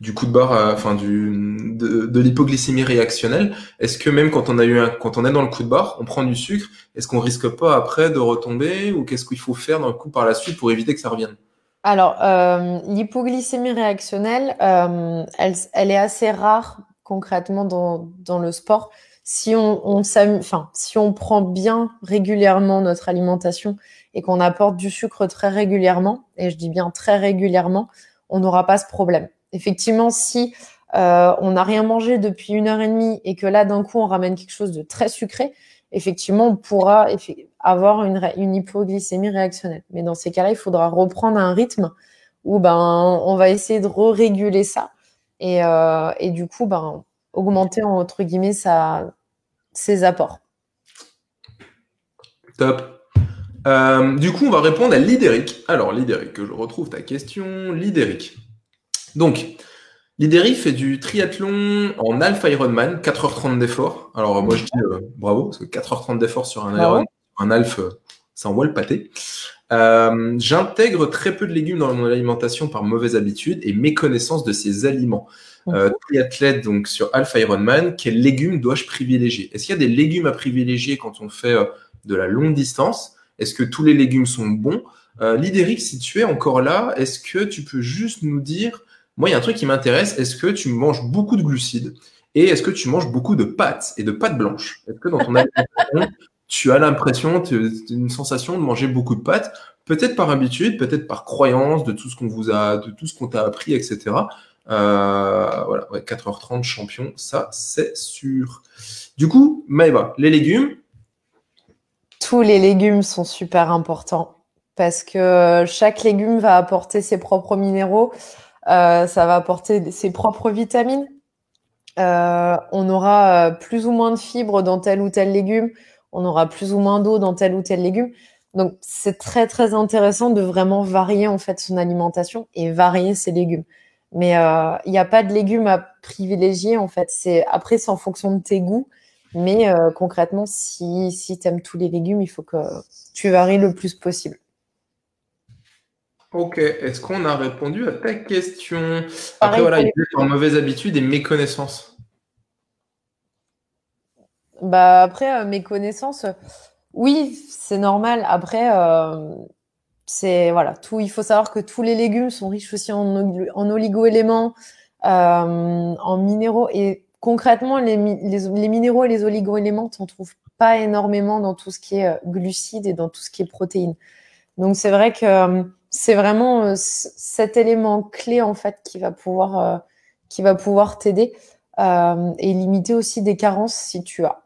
du coup de barre, enfin de l'hypoglycémie réactionnelle. Est-ce que même quand on est dans le coup de barre, on prend du sucre, est-ce qu'on risque pas après de retomber ou qu'est-ce qu'il faut faire dans le coup par la suite pour éviter que ça revienne? Alors, l'hypoglycémie réactionnelle, elle est assez rare concrètement dans le sport. Si enfin, si on prend bien régulièrement notre alimentation et qu'on apporte du sucre très régulièrement, et je dis bien très régulièrement, on n'aura pas ce problème. Effectivement, si on n'a rien mangé depuis 1 heure et demie et que là, d'un coup, on ramène quelque chose de très sucré, effectivement, on pourra avoir une hypoglycémie réactionnelle. Mais dans ces cas-là, il faudra reprendre un rythme où ben, on va essayer de réguler ça et du coup, ben, augmenter entre guillemets ses apports. Top. Du coup, on va répondre à Lidéric. Alors, Lidéric, que je retrouve ta question. Lidéric. Donc, Lidéric fait du triathlon en Alpha Ironman, 4h30 d'effort. Alors, moi, je dis bravo, parce que 4h30 d'effort sur un Iron, Bravo. un Alpha, ça envoie le pâté. J'intègre très peu de légumes dans mon alimentation par mauvaise habitude et méconnaissance de ces aliments. Triathlète, donc sur Alpha Ironman, quels légumes dois-je privilégier? Est-ce qu'il y a des légumes à privilégier quand on fait de la longue distance? Est-ce que tous les légumes sont bons? Lidéric, si tu es encore là, est-ce que tu peux juste nous dire, moi, il y a un truc qui m'intéresse, est-ce que tu manges beaucoup de glucides et est-ce que tu manges beaucoup de pâtes et de pâtes blanches? Est-ce que dans ton alimentation, tu as l'impression, une sensation de manger beaucoup de pâtes, peut-être par habitude, peut-être par croyance de tout ce de tout ce qu'on t'a appris, etc. Voilà, ouais, 4h30 champion, ça c'est sûr. Du coup, Maëva, les légumes. Tous les légumes sont super importants parce que chaque légume va apporter ses propres minéraux, ça va apporter ses propres vitamines. On aura plus ou moins de fibres dans tel ou tel légume, on aura plus ou moins d'eau dans tel ou tel légume. Donc c'est très très intéressant de vraiment varier en fait son alimentation et varier ses légumes. Mais il n'y a pas de légumes à privilégier en fait. C'est en fonction de tes goûts. Mais concrètement, si tu aimes tous les légumes, il faut que tu varies le plus possible. Ok, est-ce qu'on a répondu à ta question? Après, Pareil voilà, pour il les... peut être en mauvaise habitude et méconnaissance. Bah après, mes connaissances, oui, c'est normal. Après, c'est voilà, tout. Il faut savoir que tous les légumes sont riches aussi en oligo-éléments, en minéraux. Et concrètement, les minéraux et les oligo-éléments, tu n'en trouves pas énormément dans tout ce qui est glucides et dans tout ce qui est protéines. Donc c'est vrai que c'est vraiment cet élément clé en fait qui va pouvoir t'aider et limiter aussi des carences si tu as.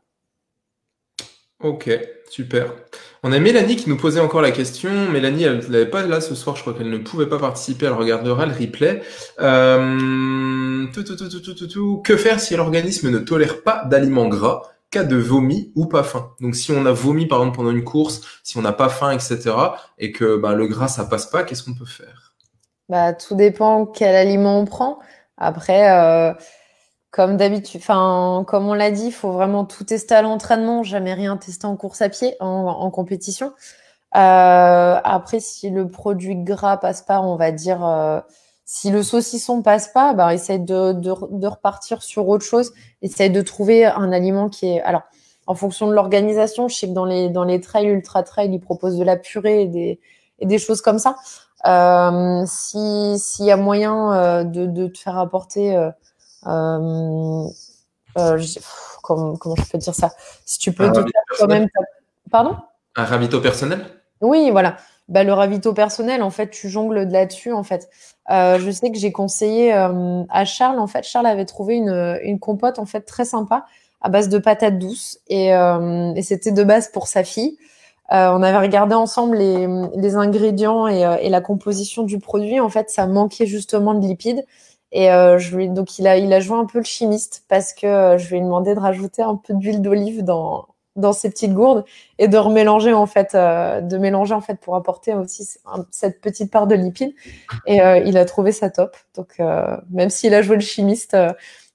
Ok, super. On a Mélanie qui nous posait encore la question. Mélanie, elle n'avait pas là ce soir, je crois qu'elle ne pouvait pas participer, elle regardera le replay. Que faire si l'organisme ne tolère pas d'aliments gras, cas de vomi ou pas faim? Donc si on a vomi par exemple pendant une course, si on n'a pas faim, etc., et que bah, le gras ça passe pas, qu'est-ce qu'on peut faire? Bah, tout dépend quel aliment on prend. Après, comme d'habitude, enfin, comme on l'a dit, il faut vraiment tout tester à l'entraînement, jamais rien tester en course à pied, en compétition. Après, si le produit gras passe pas, on va dire, si le saucisson passe pas, bah, essaye de repartir sur autre chose. Essaye de trouver un aliment qui est, alors, en fonction de l'organisation, je sais que dans les trails, ultra trails, ils proposent de la purée et des choses comme ça. S'il y a moyen de te faire apporter euh, comment je peux dire ça? Si tu Un peux te ravito faire personnel? toi-même Pardon? Un ravito personnel? Oui, voilà. Bah, le ravito personnel, en fait, tu jongles de là-dessus, en fait. Je sais que j'ai conseillé à Charles, en fait, Charles avait trouvé une compote, en fait, très sympa, à base de patates douces, et c'était de base pour sa fille. On avait regardé ensemble les ingrédients et la composition du produit. En fait, ça manquait justement de lipides. Et donc il a joué un peu le chimiste parce que je lui ai demandé de rajouter un peu d'huile d'olive dans ces petites gourdes et de remélanger en fait, de mélanger en fait pour apporter aussi cette petite part de lipides. Et il a trouvé ça top. Donc même s'il a joué le chimiste,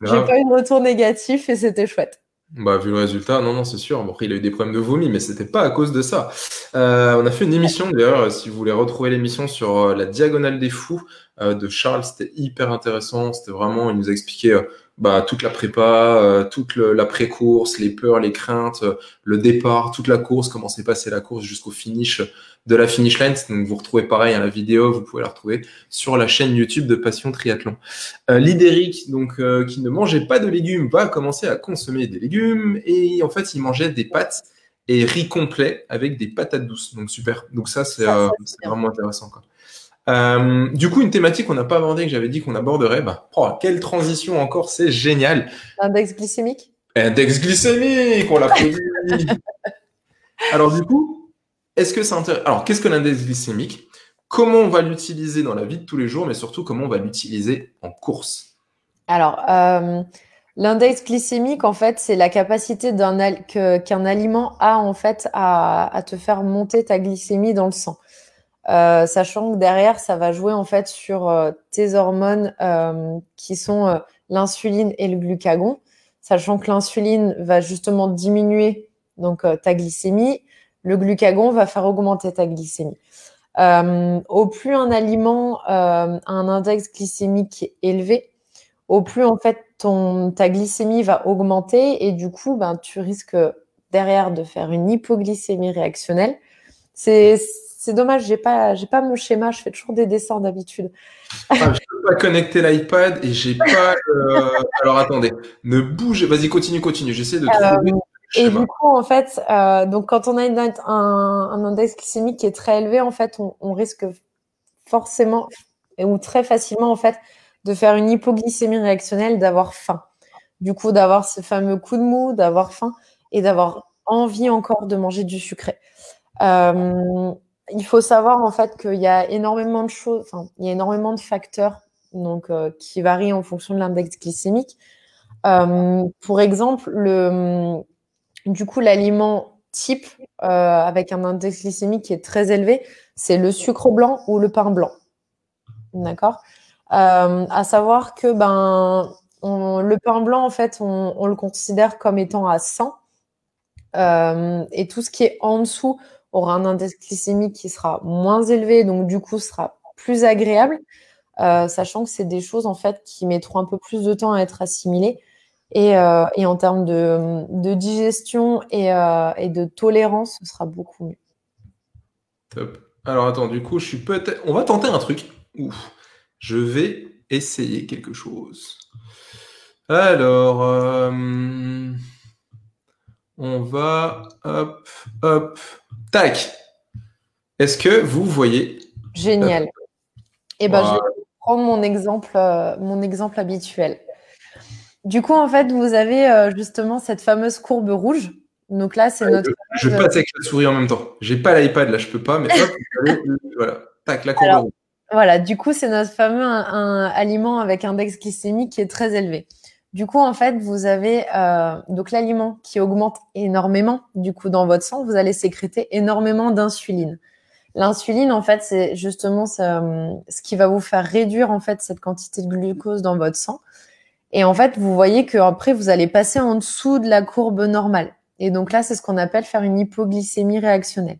j'ai Grave. pas eu de retour négatif et c'était chouette. Bah, vu le résultat, non, non, c'est sûr. Bon, après, il a eu des problèmes de vomi, mais c'était pas à cause de ça. On a fait une émission, d'ailleurs, si vous voulez retrouver l'émission sur la Diagonale des Fous de Charles, c'était hyper intéressant. C'était vraiment, il nous a expliqué bah, toute la prépa, toute l'après-course, les peurs, les craintes, le départ, toute la course, comment s'est passée la course jusqu'au finish de la finish line. Donc, vous retrouvez pareil, hein, la vidéo, vous pouvez la retrouver sur la chaîne YouTube de Passion Triathlon. Lidéric, donc qui ne mangeait pas de légumes, va commencer à consommer des légumes et en fait il mangeait des pâtes et riz complet avec des patates douces. Donc super. Donc ça c'est C'est bien. vraiment intéressant quoi. Du coup une thématique qu'on n'a pas abordée que j'avais dit qu'on aborderait. Bah, oh, quelle transition encore, c'est génial. L'index glycémique? Index glycémique, on l'applaudit. Alors du coup, est-ce que c'est intéressant? Alors qu'est-ce que l'index glycémique? Comment on va l'utiliser dans la vie de tous les jours, mais surtout comment on va l'utiliser en course? Alors, l'index glycémique, en fait, c'est la capacité qu'un aliment a, en fait, à te faire monter ta glycémie dans le sang. Sachant que derrière, ça va jouer, en fait, sur tes hormones qui sont l'insuline et le glucagon. Sachant que l'insuline va justement diminuer donc ta glycémie, le glucagon va faire augmenter ta glycémie. Au plus un aliment a un index glycémique élevé, au plus en fait ta glycémie va augmenter et du coup ben tu risques derrière de faire une hypoglycémie réactionnelle. C'est dommage, j'ai pas mon schéma, je fais toujours des dessins d'habitude. Ah, je peux pas connecter l'iPad et j'ai pas. Alors attendez, ne bougez. Vas-y, continue. J'essaie de trouver le Et du schéma. coup en fait donc quand on a un index glycémique qui est très élevé en fait on risque forcément ou très facilement en fait de faire une hypoglycémie réactionnelle, d'avoir faim. Du coup, d'avoir ce fameux coup de mou, d'avoir faim et d'avoir envie encore de manger du sucré. Il faut savoir en fait qu'il y a énormément de choses, enfin, il y a énormément de facteurs donc qui varient en fonction de l'index glycémique. Pour exemple, du coup, l'aliment type avec un index glycémique qui est très élevé, c'est le sucre blanc ou le pain blanc. D'accord. À savoir que le pain blanc, en fait, on le considère comme étant à 100. Et tout ce qui est en dessous aura un index glycémique qui sera moins élevé, donc du coup sera plus agréable, sachant que c'est des choses en fait qui mettront un peu plus de temps à être assimilées. Et en termes de digestion et de tolérance, ce sera beaucoup mieux. Top. Alors attends, du coup, je suis peut-être. On va tenter un truc. Ouf. Je vais essayer quelque chose. Alors, on va. Hop, hop. Tac. Est-ce que vous voyez? Génial. Et ben, je vais Voilà. prendre mon exemple habituel. Du coup, en fait, vous avez justement cette fameuse courbe rouge. Donc là, c'est notre Je fameuse. passe avec la souris en même temps. J'ai pas l'iPad là, je peux pas, mais hop, voilà. Tac, la courbe Alors, rouge. voilà, du coup, c'est notre fameux un aliment avec index glycémique qui est très élevé. Du coup, en fait, vous avez donc l'aliment qui augmente énormément. Du coup, dans votre sang, vous allez sécréter énormément d'insuline. L'insuline, en fait, c'est justement ce qui va vous faire réduire en fait cette quantité de glucose dans votre sang. Et en fait, vous voyez que après, vous allez passer en dessous de la courbe normale. Et donc là, c'est ce qu'on appelle faire une hypoglycémie réactionnelle.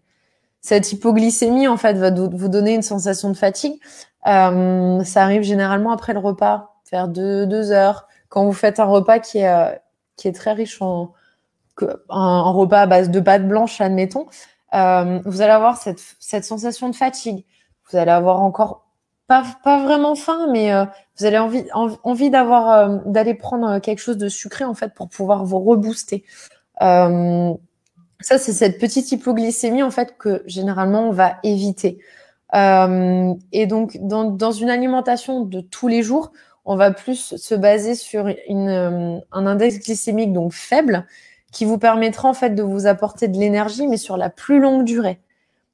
Cette hypoglycémie, en fait, va vous donner une sensation de fatigue. Ça arrive généralement après le repas, vers 2 heures, quand vous faites un repas qui est très riche un repas à base de pâtes blanches, admettons. Vous allez avoir cette sensation de fatigue. Vous allez avoir encore pas vraiment faim, mais vous allez envie d'aller prendre quelque chose de sucré en fait pour pouvoir vous rebooster. Ça, c'est cette petite hypoglycémie en fait que généralement on va éviter. Et donc dans une alimentation de tous les jours, on va plus se baser sur un index glycémique donc faible qui vous permettra en fait de vous apporter de l'énergie, mais sur la plus longue durée.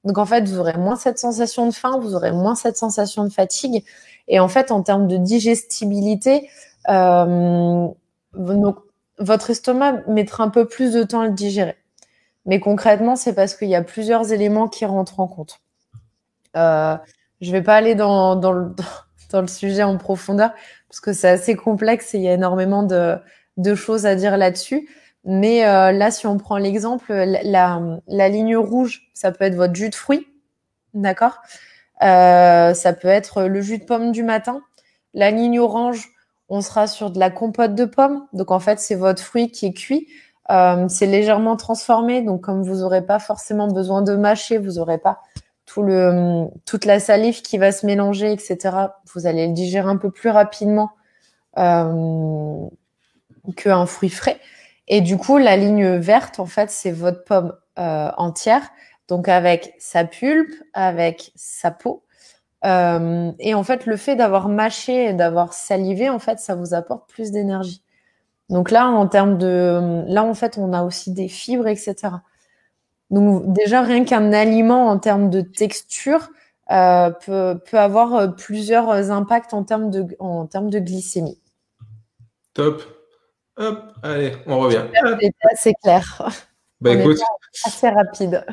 Donc en fait, vous aurez moins cette sensation de faim, vous aurez moins cette sensation de fatigue. Et en fait, en termes de digestibilité, donc, votre estomac mettra un peu plus de temps à le digérer. Mais concrètement, c'est parce qu'il y a plusieurs éléments qui rentrent en compte. Je vais pas aller dans le sujet en profondeur parce que c'est assez complexe et il y a énormément de choses à dire là-dessus. Mais là, si on prend l'exemple, la ligne rouge, ça peut être votre jus de fruits, d'accord? Ça peut être le jus de pomme du matin. La ligne orange, on sera sur de la compote de pommes. Donc, en fait, c'est votre fruit qui est cuit. C'est légèrement transformé. Donc, comme vous n'aurez pas forcément besoin de mâcher, vous n'aurez pas toute la salive qui va se mélanger, etc. Vous allez le digérer un peu plus rapidement qu'un fruit frais. Et du coup, la ligne verte, en fait, c'est votre pomme entière. Donc, avec sa pulpe, avec sa peau. Et en fait, le fait d'avoir mâché et d'avoir salivé, en fait, ça vous apporte plus d'énergie. Donc là, là, en fait, on a aussi des fibres, etc. Donc déjà, rien qu'un aliment en termes de texture peut avoir plusieurs impacts en termes de glycémie. Top. Hop, allez, on revient. C'était assez clair. Bah On écoute, est assez rapide.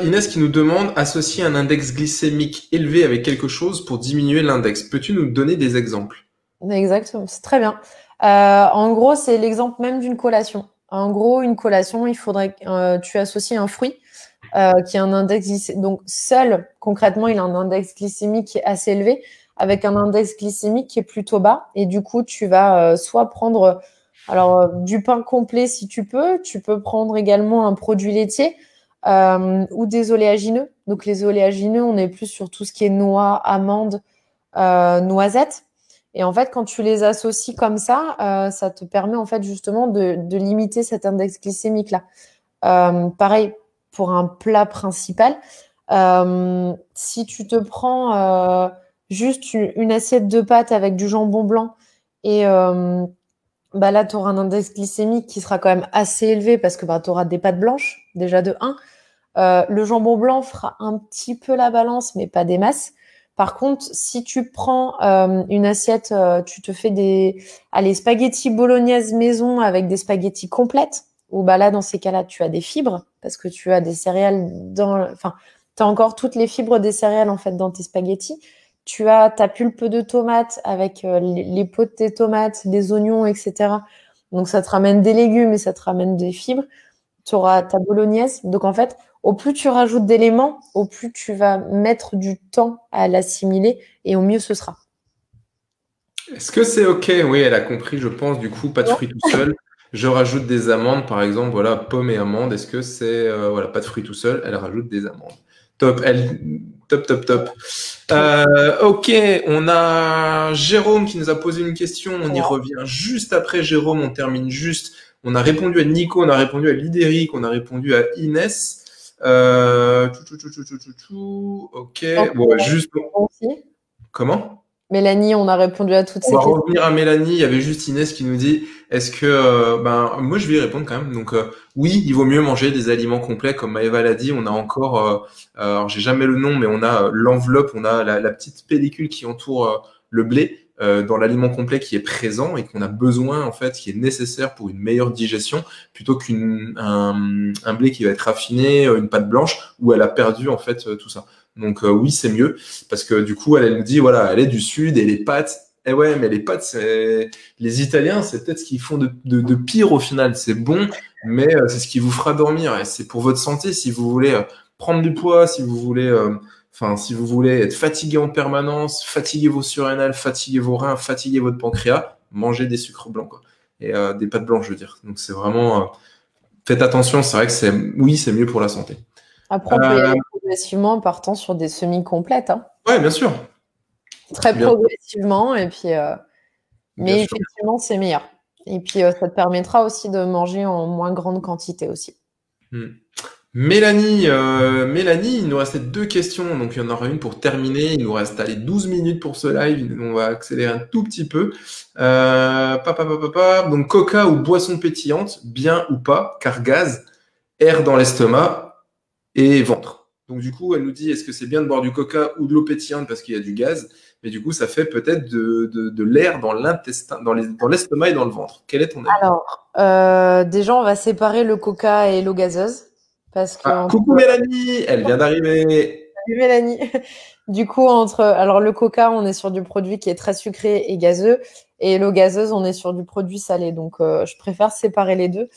Inès qui nous demande associer un index glycémique élevé avec quelque chose pour diminuer l'index. Peux-tu nous donner des exemples? Exactement, c'est très bien. En gros, c'est l'exemple même d'une collation. En gros, une collation, il faudrait que tu associes un fruit qui a un index glycémique. Donc, seul, concrètement, il a un index glycémique qui est assez élevé, avec un index glycémique qui est plutôt bas. Et du coup, tu vas soit prendre du pain complet si tu peux. Tu peux prendre également un produit laitier ou des oléagineux. Donc, les oléagineux, on est plus sur tout ce qui est noix, amandes, noisettes. Et en fait, quand tu les associes comme ça te permet en fait justement de limiter cet index glycémique-là. Pareil pour un plat principal. Si tu te prends juste une assiette de pâtes avec du jambon blanc et là, tu auras un index glycémique qui sera quand même assez élevé parce que tu auras des pâtes blanches, déjà de 1. Le jambon blanc fera un petit peu la balance, mais pas des masses. Par contre, si tu prends une assiette, tu te fais des spaghettis bolognaise maison avec des spaghettis complètes, ou là, dans ces cas-là, tu as des fibres, parce que tu as des céréales enfin, tu as encore toutes les fibres des céréales, en fait, dans tes spaghettis. Tu as ta pulpe de tomate avec les peaux de tes tomates, des oignons, etc. Donc, ça te ramène des légumes et ça te ramène des fibres. Tu auras ta bolognaise. Donc, en fait, au plus tu rajoutes d'éléments, au plus tu vas mettre du temps à l'assimiler et au mieux ce sera. Est-ce que c'est OK? Oui, elle a compris, je pense. Du coup, pas de fruits tout seul. Je rajoute des amandes, par exemple. Voilà, pommes et amandes. Est-ce que c'est voilà, pas de fruits tout seul? Elle rajoute des amandes. Top. Top. OK, on a Jérôme qui nous a posé une question. On y revient juste après Jérôme. On termine juste. On a répondu à Nico, on a répondu à Lidéric, on a répondu à Inès. OK. Bon, juste. Comment? Mélanie, on a répondu à toutes ces questions. On va revenir à Mélanie. Il y avait juste Inès qui nous dit, est-ce que, moi je vais y répondre quand même. Donc oui, il vaut mieux manger des aliments complets, comme Maëva l'a dit. On a encore, alors j'ai jamais le nom, mais on a l'enveloppe, on a la petite pellicule qui entoure le blé dans l'aliment complet qui est présent et qu'on a besoin en fait, qui est nécessaire pour une meilleure digestion, plutôt un blé qui va être raffiné, une pâte blanche où elle a perdu en fait tout ça. Donc oui, c'est mieux parce que du coup, elle nous dit voilà, elle est du sud et les pâtes. Eh ouais, mais les pâtes, les Italiens, c'est peut-être ce qu'ils font de pire au final. C'est bon, mais c'est ce qui vous fera dormir. Et c'est pour votre santé si vous voulez prendre du poids, si vous voulez, si vous voulez être fatigué en permanence, fatiguer vos surrénales, fatiguer vos reins, fatiguer votre pancréas, mangez des sucres blancs quoi. Et des pâtes blanches, je veux dire. Donc c'est vraiment faites attention. C'est vrai que c'est mieux pour la santé. Après, on peut y aller progressivement en partant sur des semi-complètes. Hein. Ouais, bien sûr. Très progressivement, et puis, mais effectivement, c'est meilleur. Et puis, ça te permettra aussi de manger en moins grande quantité aussi. Mélanie, il nous restait 2 questions, donc il y en aura une pour terminer. Il nous reste 12 minutes pour ce live, on va accélérer un tout petit peu. Donc coca ou boisson pétillante, bien ou pas, car gaz, air dans l'estomac et ventre. Donc du coup, elle nous dit, est-ce que c'est bien de boire du coca ou de l'eau pétillante parce qu'il y a du gaz? Mais du coup, ça fait peut-être de l'air dans l'intestin, dans l'estomac et dans le ventre. Quel est ton avis? Alors, déjà, on va séparer le coca et l'eau gazeuse. Parce que coucou Mélanie, elle vient d'arriver. Salut Mélanie. Du coup, alors le coca, on est sur du produit qui est très sucré et gazeux. Et l'eau gazeuse, on est sur du produit salé. Donc, je préfère séparer les deux.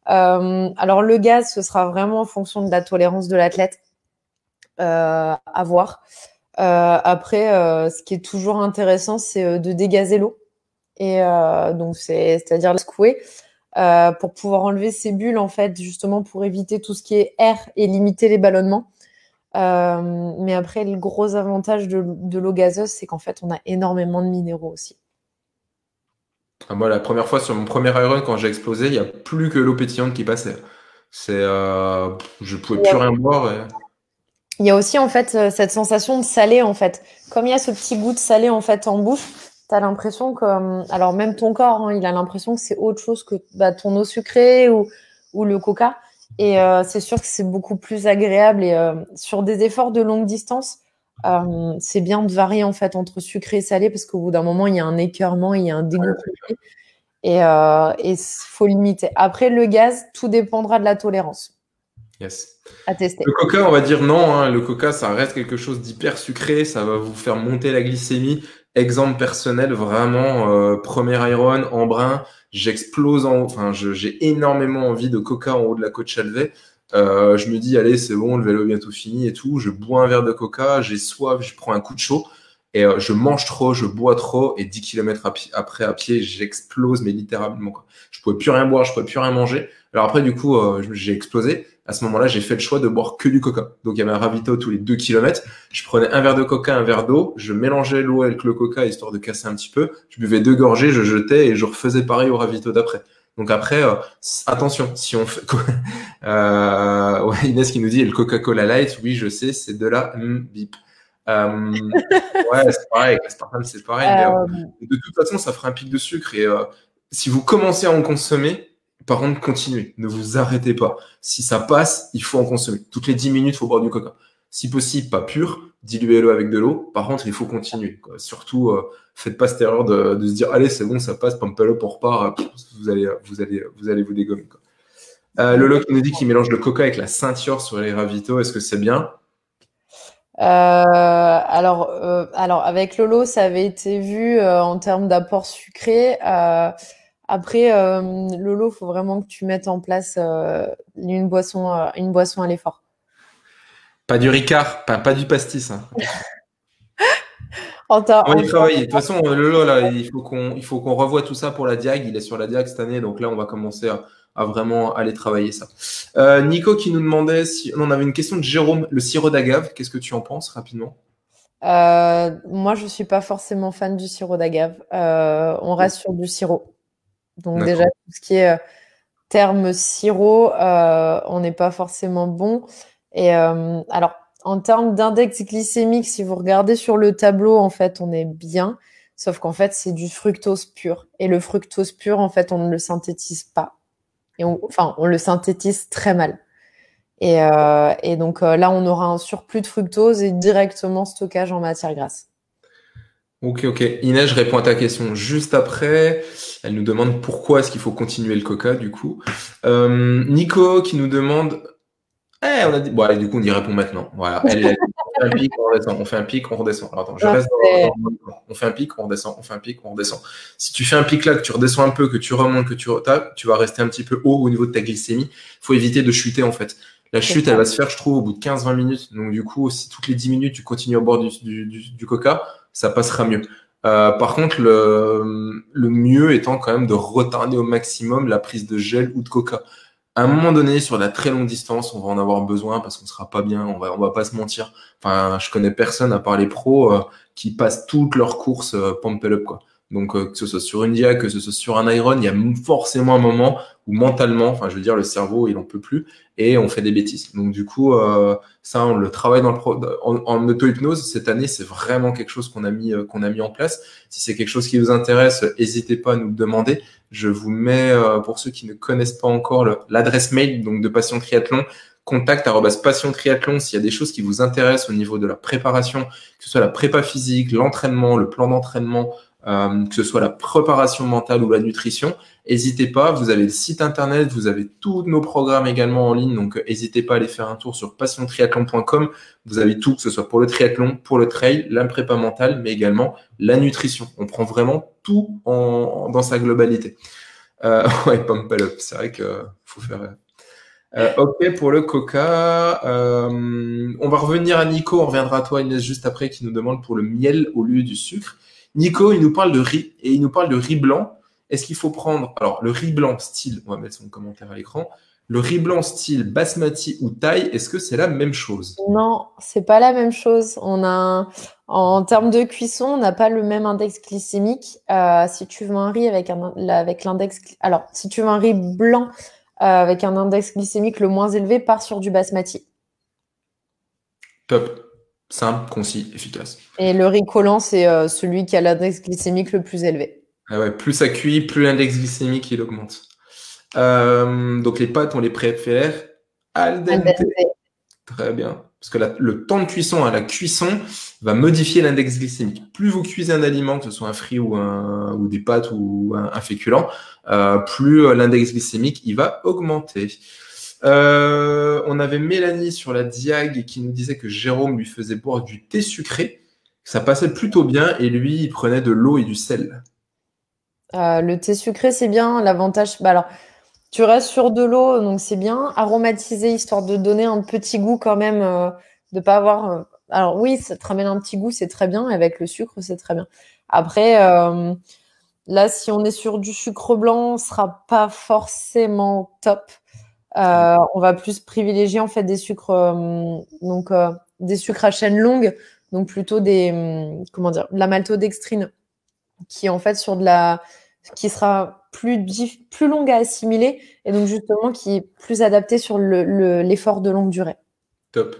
Alors, le gaz, ce sera vraiment en fonction de la tolérance de l'athlète à voir. Après, ce qui est toujours intéressant, c'est de dégazer l'eau. Et donc, c'est-à-dire la secouer pour pouvoir enlever ces bulles, en fait, justement pour éviter tout ce qui est air et limiter les ballonnements. Mais après, le gros avantage de l'eau gazeuse, c'est qu'en fait, on a énormément de minéraux aussi. Moi, la première fois sur mon premier Iron, quand j'ai explosé, il n'y a plus que l'eau pétillante qui passait. Je pouvais plus rien boire. Il y a aussi en fait cette sensation de salé en fait. Comme il y a ce petit goût de salé en fait en bouche, tu as l'impression que, alors même ton corps, hein, il a l'impression que c'est autre chose que ton eau sucrée ou le coca. Et c'est sûr que c'est beaucoup plus agréable. Et sur des efforts de longue distance, c'est bien de varier en fait entre sucré et salé parce qu'au bout d'un moment, il y a un écœurement, il y a un dégoût. Et faut limiter. Après, le gaz, tout dépendra de la tolérance. Yes. À tester. Le coca, on va dire non. Hein. Le coca, ça reste quelque chose d'hyper sucré. Ça va vous faire monter la glycémie. Exemple personnel, vraiment, premier Iron en brun, j'explose j'ai énormément envie de coca en haut de la côte Chalvet. Je me dis, allez, c'est bon, le vélo est bientôt fini et tout. Je bois un verre de coca, j'ai soif, je prends un coup de chaud et je mange trop, je bois trop et 10 km après à pied, j'explose, mais littéralement, quoi. Je pouvais plus rien boire, je pouvais plus rien manger. Alors après, du coup, j'ai explosé. À ce moment-là, j'ai fait le choix de boire que du coca. Donc, il y avait un ravito tous les 2 km. Je prenais un verre de coca, un verre d'eau. Je mélangeais l'eau avec le coca, histoire de casser un petit peu. Je buvais 2 gorgées, je jetais et je refaisais pareil au ravito d'après. Donc après, attention, si on fait... ouais, Inès qui nous dit, le Coca-Cola Light, oui, je sais, c'est de la bip. Ouais, c'est pareil, c'est pareil. Mais, de toute façon, ça fera un pic de sucre. Et si vous commencez à en consommer, par contre, continuez. Ne vous arrêtez pas. Si ça passe, il faut en consommer. Toutes les 10 minutes, il faut boire du coca. Si possible, pas pur, diluez-le avec de l'eau. Par contre, il faut continuer, quoi. Surtout, faites pas cette erreur de se dire, allez, c'est bon, ça passe, pump-up, on repart. Vous allez vous dégommer, quoi. Lolo qui nous dit qu'il mélange le coca avec la ceinture sur les ravitaux. Est-ce que c'est bien? Alors avec Lolo, ça avait été vu en termes d'apport sucré. Après, Lolo, faut vraiment que tu mettes en place une boisson à l'effort. Pas du Ricard, pas du pastis. Hein. On va y travailler. De toute façon, Lolo, là, il faut qu'on revoie tout ça pour la Diag. Il est sur la Diag cette année, donc là, on va commencer à vraiment aller travailler ça. Nico qui nous demandait si on avait une question de Jérôme, le sirop d'agave. Qu'est-ce que tu en penses rapidement? Moi, je suis pas forcément fan du sirop d'agave. On reste sur du sirop. Donc déjà, tout ce qui est terme sirop, on n'est pas forcément bon. Et alors, en termes d'index glycémique, si vous regardez sur le tableau, en fait, on est bien. Sauf qu'en fait, c'est du fructose pur. Et le fructose pur, en fait, on ne le synthétise pas. Et on le synthétise très mal. Et donc là, on aura un surplus de fructose et directement stockage en matière grasse. Ok. Inès, je réponds à ta question juste après. Elle nous demande pourquoi est-ce qu'il faut continuer le coca, du coup. Nico qui nous demande... on a dit... Bon, allez, du coup, on y répond maintenant. Voilà. On fait un pic, on redescend. On fait un pic, on redescend. Alors, attends, je reste dans... On fait un pic, on redescend. On fait un pic, on redescend. Si tu fais un pic là, que tu redescends un peu, que tu remontes, que tu retapes, tu vas rester un petit peu haut au niveau de ta glycémie. Il faut éviter de chuter, en fait. La chute, elle va se faire, je trouve, au bout de 15-20 minutes. Donc, du coup, si toutes les 10 minutes, tu continues à boire du coca, ça passera mieux. Par contre, le mieux étant quand même de retarder au maximum la prise de gel ou de coca. À un moment donné, sur la très longue distance, on va en avoir besoin parce qu'on sera pas bien, on va pas se mentir. Enfin, je connais personne à part les pros qui passent toutes leurs courses pump up, quoi. Donc, que ce soit sur une Diag, que ce soit sur un Iron, il y a forcément un moment où mentalement, enfin, je veux dire, le cerveau, il en peut plus et on fait des bêtises. Donc, du coup, ça, on le travaille en auto-hypnose. Cette année, c'est vraiment quelque chose qu'on a mis en place. Si c'est quelque chose qui vous intéresse, n'hésitez pas à nous le demander. Je vous mets, pour ceux qui ne connaissent pas encore, l'adresse mail donc de Passion Triathlon, contact@Passion Triathlon s'il y a des choses qui vous intéressent au niveau de la préparation, que ce soit la prépa physique, l'entraînement, le plan d'entraînement, que ce soit la préparation mentale ou la nutrition, n'hésitez pas. Vous avez le site internet, vous avez tous nos programmes également en ligne, donc n'hésitez pas à aller faire un tour sur passiontriathlon.com. Vous avez tout, que ce soit pour le triathlon, pour le trail, la prépa mentale, mais également la nutrition. On prend vraiment tout dans sa globalité. Ouais, pump up, c'est vrai que faut faire. Ok, pour le coca, on va revenir à Nico, on reviendra à toi Inès juste après, qui nous demande pour le miel au lieu du sucre. Nico, il nous parle de riz et il nous parle de riz blanc. Est-ce qu'il faut prendre, alors le riz blanc style, on va mettre son commentaire à l'écran, le riz blanc style basmati ou thaï, est-ce que c'est la même chose? Non, c'est pas la même chose. En termes de cuisson, on n'a pas le même index glycémique. Si tu veux un riz avec l'index, alors si tu veux un riz blanc avec un index glycémique le moins élevé, part sur du basmati. Top, simple, concis, efficace. Et le riz collant, c'est celui qui a l'index glycémique le plus élevé. Ah ouais, plus ça cuit, plus l'index glycémique il augmente. Donc les pâtes, on les préfère al dente. Très bien. Parce que le temps de cuisson à la cuisson va modifier l'index glycémique. Plus vous cuisez un aliment, que ce soit un fruit ou des pâtes ou un féculent, plus l'index glycémique il va augmenter. On avait Mélanie sur la diag qui nous disait que Jérôme lui faisait boire du thé sucré. Ça passait plutôt bien et lui, il prenait de l'eau et du sel. Le thé sucré, c'est bien. L'avantage, alors, tu restes sur de l'eau, donc c'est bien. Aromatisé, histoire de donner un petit goût quand même, de pas avoir. Alors oui, ça te ramène un petit goût, c'est très bien. Avec le sucre, c'est très bien. Après, là, si on est sur du sucre blanc, ce sera pas forcément top. On va plus privilégier en fait des sucres, des sucres à chaîne longue, donc plutôt de la maltodextrine, qui est en fait qui sera plus longue à assimiler et donc justement qui est plus adaptée sur l'effort de longue durée. Top.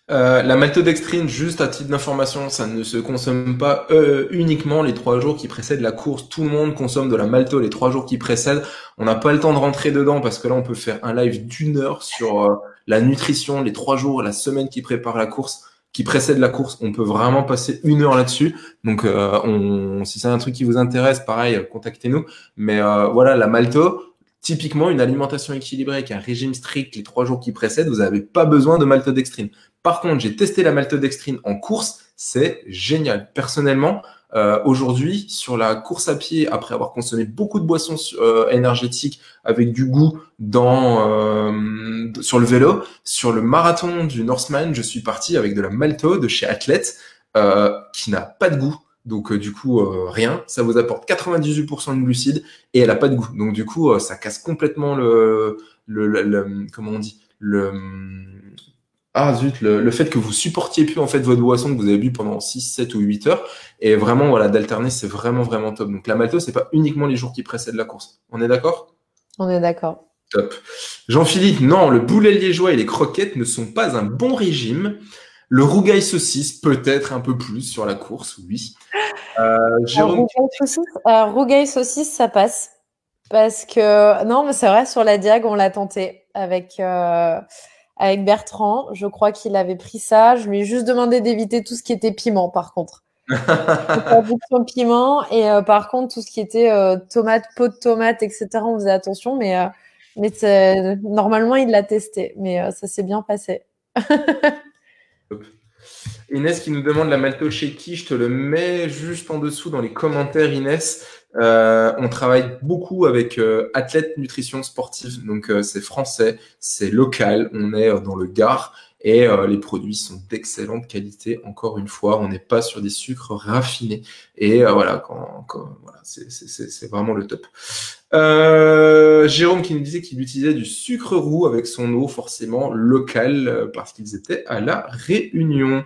La maltodextrine, juste à titre d'information, ça ne se consomme pas uniquement les 3 jours qui précèdent la course. Tout le monde consomme de la malto les 3 jours qui précèdent. On n'a pas le temps de rentrer dedans parce que là, on peut faire un live d'1 heure sur la nutrition, les 3 jours, la semaine qui prépare la course, qui précède la course. On peut vraiment passer 1 heure là-dessus. Donc, si c'est un truc qui vous intéresse, pareil, contactez-nous. Mais voilà, la malto, typiquement, une alimentation équilibrée avec un régime strict les 3 jours qui précèdent, vous n'avez pas besoin de maltodextrine. Par contre, j'ai testé la maltodextrine en course, c'est génial. Personnellement, aujourd'hui, sur la course à pied, après avoir consommé beaucoup de boissons énergétiques avec du goût sur le vélo, sur le marathon du Northman, je suis parti avec de la malto de chez Athlète qui n'a pas de goût. Donc du coup, rien. Ça vous apporte 98% de glucides et elle a pas de goût. Donc du coup, ça casse complètement comment on dit, le fait que vous supportiez plus en fait votre boisson que vous avez bu pendant 6, 7 ou 8 heures. Et vraiment, voilà, d'alterner, c'est vraiment, vraiment top. Donc la malto, c'est pas uniquement les jours qui précèdent la course. On est d'accord? On est d'accord. Top. Jean-Philippe, non, le boulet liégeois et les croquettes ne sont pas un bon régime. Le rougail saucisse, peut-être un peu plus sur la course, oui. Jérôme. Rougail saucisse, ça passe. Parce que, non, mais c'est vrai, sur la diag, on l'a tenté avec Bertrand. Je crois qu'il avait pris ça. Je lui ai juste demandé d'éviter tout ce qui était piment, par contre. Pas beaucoup de piment. Et par contre, tout ce qui était tomate, pot de tomate, etc., on faisait attention. Mais normalement, il l'a testé. Mais ça s'est bien passé. Inès qui nous demande la malto chez qui, je te le mets juste en dessous dans les commentaires, Inès. On travaille beaucoup avec Athlète Nutrition Sportive, donc c'est français, c'est local, on est dans le Gard et les produits sont d'excellente qualité. Encore une fois, on n'est pas sur des sucres raffinés et voilà, voilà, c'est vraiment le top. Jérôme qui nous disait qu'il utilisait du sucre roux avec son eau, forcément local, parce qu'ils étaient à la Réunion.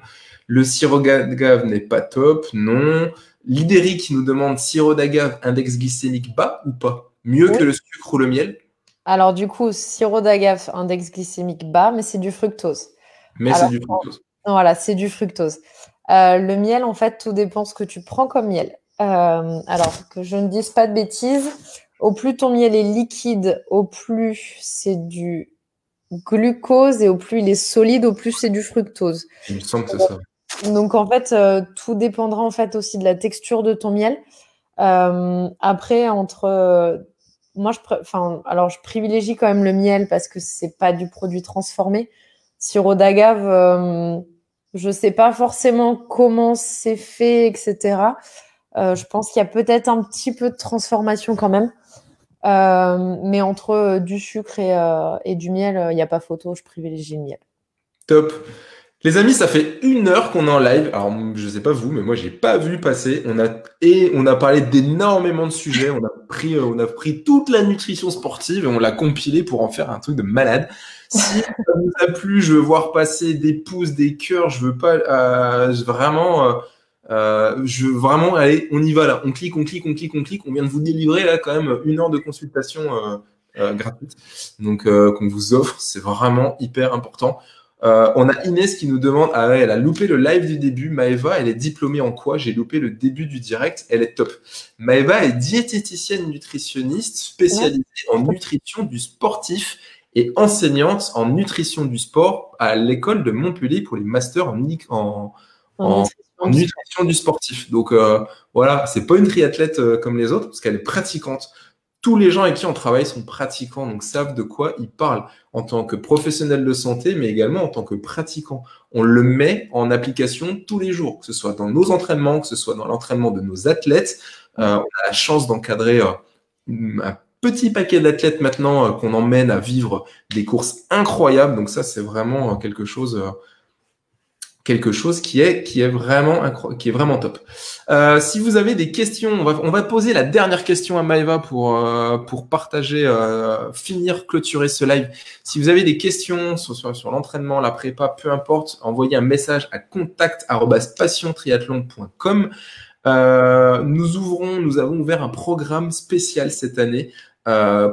Le sirop d'agave n'est pas top, non. L'Idéri qui nous demande sirop d'agave, index glycémique bas ou pas? Mieux que le sucre ou le miel? Alors du coup, sirop d'agave, index glycémique bas, mais c'est du fructose. C'est du fructose. Voilà, c'est du fructose. Le miel, en fait, tout dépend ce que tu prends comme miel. Alors, que je ne dise pas de bêtises, au plus ton miel est liquide, au plus c'est du glucose et au plus il est solide, au plus c'est du fructose. Il me semble que c'est ça. Donc en fait, tout dépendra en fait aussi de la texture de ton miel. Après, moi, alors je privilégie quand même le miel parce que c'est pas du produit transformé. Sirop d'agave, je sais pas forcément comment c'est fait, etc. Je pense qu'il y a peut-être un petit peu de transformation quand même. Mais entre du sucre et du miel, il n'y a pas photo, je privilégie le miel. Top. Les amis, ça fait 1 heure qu'on est en live. Alors, je sais pas vous, mais moi, j'ai pas vu passer. On a parlé d'énormément de sujets. On a pris toute la nutrition sportive et on l'a compilé pour en faire un truc de malade. Si ça vous a plu, je veux voir passer des pouces, des cœurs. Je veux pas, je veux vraiment, allez, on y va là. On clique, on clique, on clique, on clique. On vient de vous délivrer là quand même 1 heure de consultation gratuite. Donc, qu'on vous offre, c'est vraiment hyper important. On a Inès qui nous demande, ah ouais, elle a loupé le live du début. Maëva, elle est diplômée en quoi? J'ai loupé le début du direct. Elle est top. Maëva est diététicienne nutritionniste spécialisée en nutrition du sportif et enseignante en nutrition du sport à l'école de Montpellier pour les masters en nutrition du sportif. Donc voilà, c'est pas une triathlète comme les autres parce qu'elle est pratiquante. Tous les gens avec qui on travaille sont pratiquants, donc savent de quoi ils parlent en tant que professionnel de santé, mais également en tant que pratiquant. On le met en application tous les jours, que ce soit dans nos entraînements, que ce soit dans l'entraînement de nos athlètes. On a la chance d'encadrer un petit paquet d'athlètes maintenant qu'on emmène à vivre des courses incroyables. Donc ça, c'est vraiment quelque chose qui est vraiment top. Si vous avez des questions, on va poser la dernière question à Maëva pour partager, clôturer ce live. Si vous avez des questions sur l'entraînement, la prépa, peu importe, envoyez un message à contact@passiontriathlon.com. Nous avons ouvert un programme spécial cette année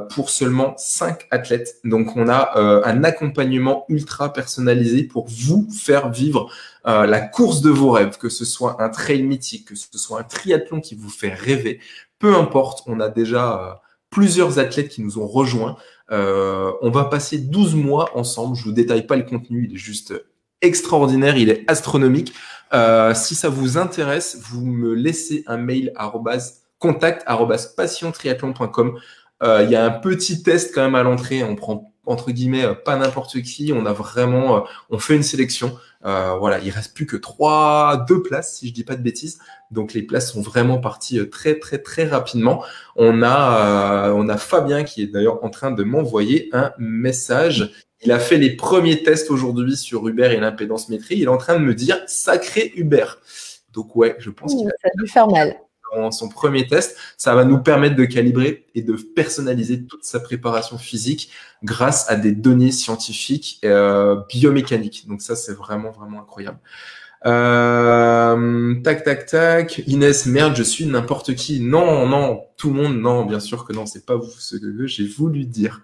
pour seulement 5 athlètes. Donc, on a un accompagnement ultra personnalisé pour vous faire vivre la course de vos rêves, que ce soit un trail mythique, que ce soit un triathlon qui vous fait rêver. Peu importe, on a déjà plusieurs athlètes qui nous ont rejoints. On va passer 12 mois ensemble. Je vous détaille pas le contenu, il est juste extraordinaire, il est astronomique. Si ça vous intéresse, vous me laissez un mail contact@passiontriathlon.com. Il y a un petit test quand même à l'entrée. On prend entre guillemets pas n'importe qui. On a vraiment, on fait une sélection. Voilà, il reste plus que 2 places si je dis pas de bêtises. Donc les places sont vraiment parties très très très rapidement. On a Fabien qui est d'ailleurs en train de m'envoyer un message. Il a fait les premiers tests aujourd'hui sur Uber et l'impédance-métrie. Il est en train de me dire sacré Uber. Donc ouais, je pense qu'il ça a dû faire mal. Dans son premier test, ça va nous permettre de calibrer et de personnaliser toute sa préparation physique grâce à des données scientifiques biomécaniques. Donc ça, c'est vraiment, vraiment incroyable. Tac. Inès, merde, je suis n'importe qui. Non, tout le monde, non, bien sûr que non, c'est pas vous ce que j'ai voulu dire.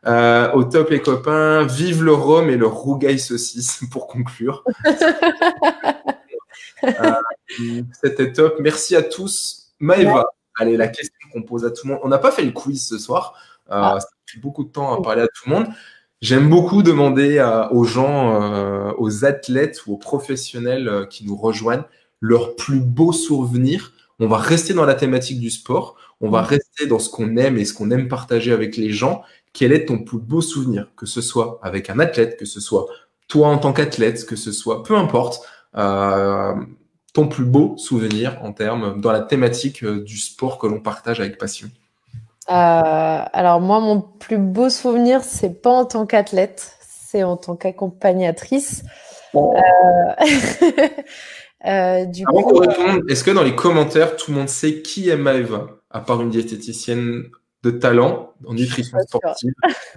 Au top les copains, vive le rhum et le rougail saucisse pour conclure. C'était top. Merci à tous. Maëva, allez, la question qu'on pose à tout le monde. On n'a pas fait le quiz ce soir. Ça a pris beaucoup de temps à parler à tout le monde. J'aime beaucoup demander aux gens, aux athlètes ou aux professionnels qui nous rejoignent, leurs plus beaux souvenirs. On va rester dans la thématique du sport. On va rester dans ce qu'on aime et ce qu'on aime partager avec les gens. Quel est ton plus beau souvenir? Que ce soit avec un athlète, que ce soit toi en tant qu'athlète, que ce soit, peu importe. Ton plus beau souvenir en termes dans la thématique du sport que l'on partage avec passion? Alors moi, mon plus beau souvenir, c'est pas en tant qu'athlète, c'est en tant qu'accompagnatrice. Avant qu'on réponde, est-ce que dans les commentaires, tout le monde sait qui est Maëva, à part une diététicienne de talent en nutrition sportive?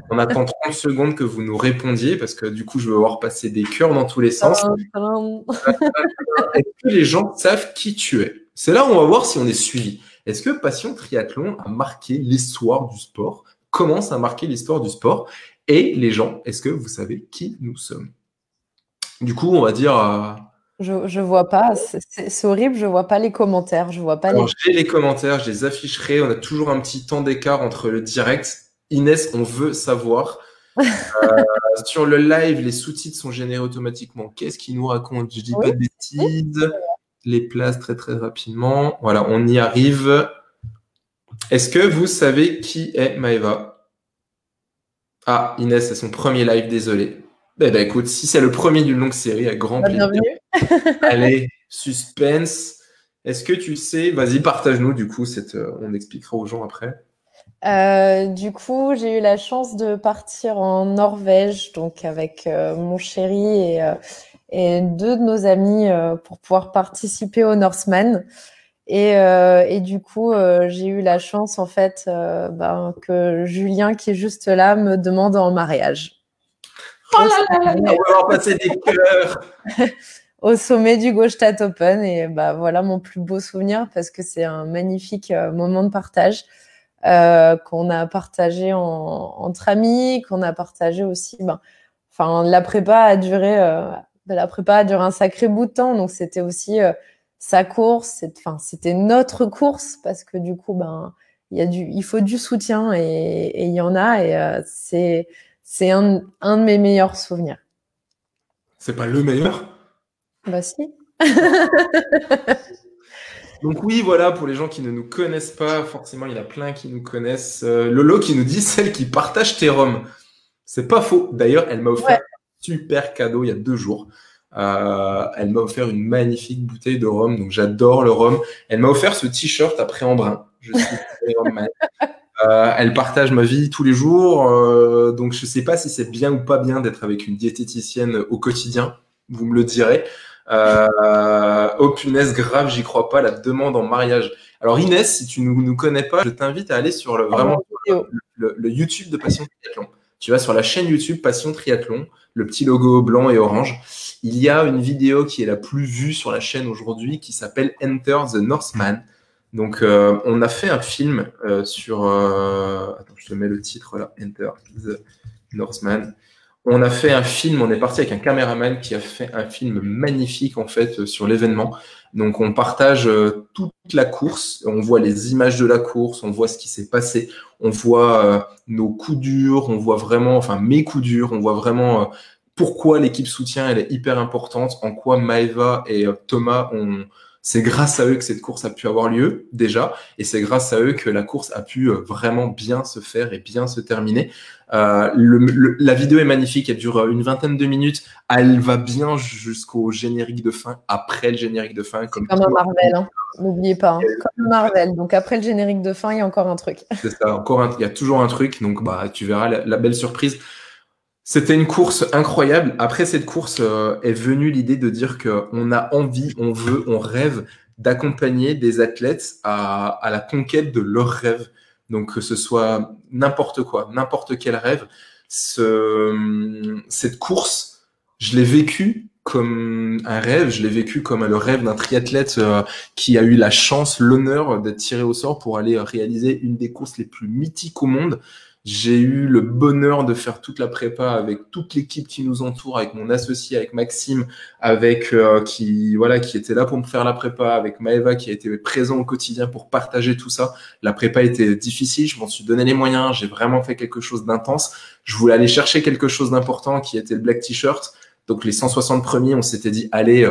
On attend 30 secondes que vous nous répondiez parce que du coup, je vais voir passer des cœurs dans tous les sens. Est-ce que les gens savent qui tu es? C'est là où on va voir si on est suivi. Est-ce que Passion Triathlon a marqué l'histoire du sport? Commence à marquer l'histoire du sport? Et les gens, est-ce que vous savez qui nous sommes? Du coup, on va dire... Je vois pas, c'est horrible, je vois pas les commentaires, je vois pas. Alors, j'ai les commentaires, je les afficherai. On a toujours un petit temps d'écart entre le direct. Inès, on veut savoir. Sur le live, les sous-titres sont générés automatiquement. Qu'est-ce qu'il nous raconte? Je dis Oui, pas de bêtises. Les places très très rapidement. Voilà, on y arrive. Est-ce que vous savez qui est Maëva? Ah, Inès, c'est son premier live, désolé. Eh ben écoute, si c'est le premier d'une longue série, avec grand plaisir. bienvenue. Allez, suspense. Est-ce que tu sais, vas-y, partage-nous du coup, on expliquera aux gens après. Du coup, j'ai eu la chance de partir en Norvège, donc avec mon chéri et deux de nos amis pour pouvoir participer au Norseman. Et du coup, j'ai eu la chance en fait que Julien, qui est juste là, me demande en mariage. Oh là là, on va avoir passé des cœurs. Au sommet du Gauchtat Open. Et bah, voilà mon plus beau souvenir parce que c'est un magnifique moment de partage qu'on a partagé entre amis, qu'on a partagé aussi. La prépa a duré un sacré bout de temps, donc c'était aussi sa course. C'était notre course parce que du coup, il faut du soutien et il y en a. Et c'est un de mes meilleurs souvenirs. C'est pas le meilleur? Bah si. Donc oui, voilà, pour les gens qui ne nous connaissent pas, forcément, il y en a plein qui nous connaissent. Lolo qui nous dit celle qui partage tes roms. C'est pas faux. D'ailleurs, elle m'a offert un super cadeau il y a 2 jours. Elle m'a offert une magnifique bouteille de rhum, donc j'adore le rhum. Elle m'a offert ce t-shirt après Embrun. Je suis elle partage ma vie tous les jours, donc je sais pas si c'est bien ou pas bien d'être avec une diététicienne au quotidien. Vous me le direz. Oh punaise, grave, j'y crois pas, la demande en mariage. Alors Inès, si tu nous connais pas, je t'invite à aller sur le YouTube de Passion Triathlon. Tu vas sur la chaîne YouTube Passion Triathlon, le petit logo blanc et orange. Il y a une vidéo qui est la plus vue sur la chaîne aujourd'hui qui s'appelle Enter the Northman. Donc on a fait un film sur... Attends, je te mets le titre là, Enter the Northman. On a fait un film, on est parti avec un caméraman qui a fait un film magnifique en fait sur l'événement. Donc on partage toute la course, on voit les images de la course, on voit ce qui s'est passé, on voit nos coups durs, on voit vraiment, enfin mes coups durs, on voit vraiment pourquoi l'équipe soutien elle est hyper importante, en quoi Maëva et Thomas ont... C'est grâce à eux que cette course a pu avoir lieu déjà, et c'est grâce à eux que la course a pu vraiment bien se faire et bien se terminer. La vidéo est magnifique, elle dure une vingtaine de minutes, elle va bien jusqu'au générique de fin, après le générique de fin. Comme un Marvel, hein. N'oubliez pas, hein. Comme un Marvel. Donc après le générique de fin, il y a encore un truc. C'est ça, il y a toujours un truc, donc tu verras la belle surprise. C'était une course incroyable. Après cette course est venue l'idée de dire qu'on a envie, on veut, on rêve d'accompagner des athlètes à la conquête de leurs rêves. Donc que ce soit n'importe quoi, n'importe quel rêve. Cette course, je l'ai vécue comme un rêve, je l'ai vécu comme le rêve d'un triathlète qui a eu la chance, l'honneur d'être tiré au sort pour aller réaliser une des courses les plus mythiques au monde. J'ai eu le bonheur de faire toute la prépa avec toute l'équipe qui nous entoure, avec mon associé, avec Maxime, avec qui était là pour me faire la prépa, avec Maëva qui a été présent au quotidien pour partager tout ça. La prépa était difficile, je m'en suis donné les moyens, j'ai vraiment fait quelque chose d'intense. Je voulais aller chercher quelque chose d'important qui était le Black T-shirt. Donc les 160 premiers, on s'était dit allez,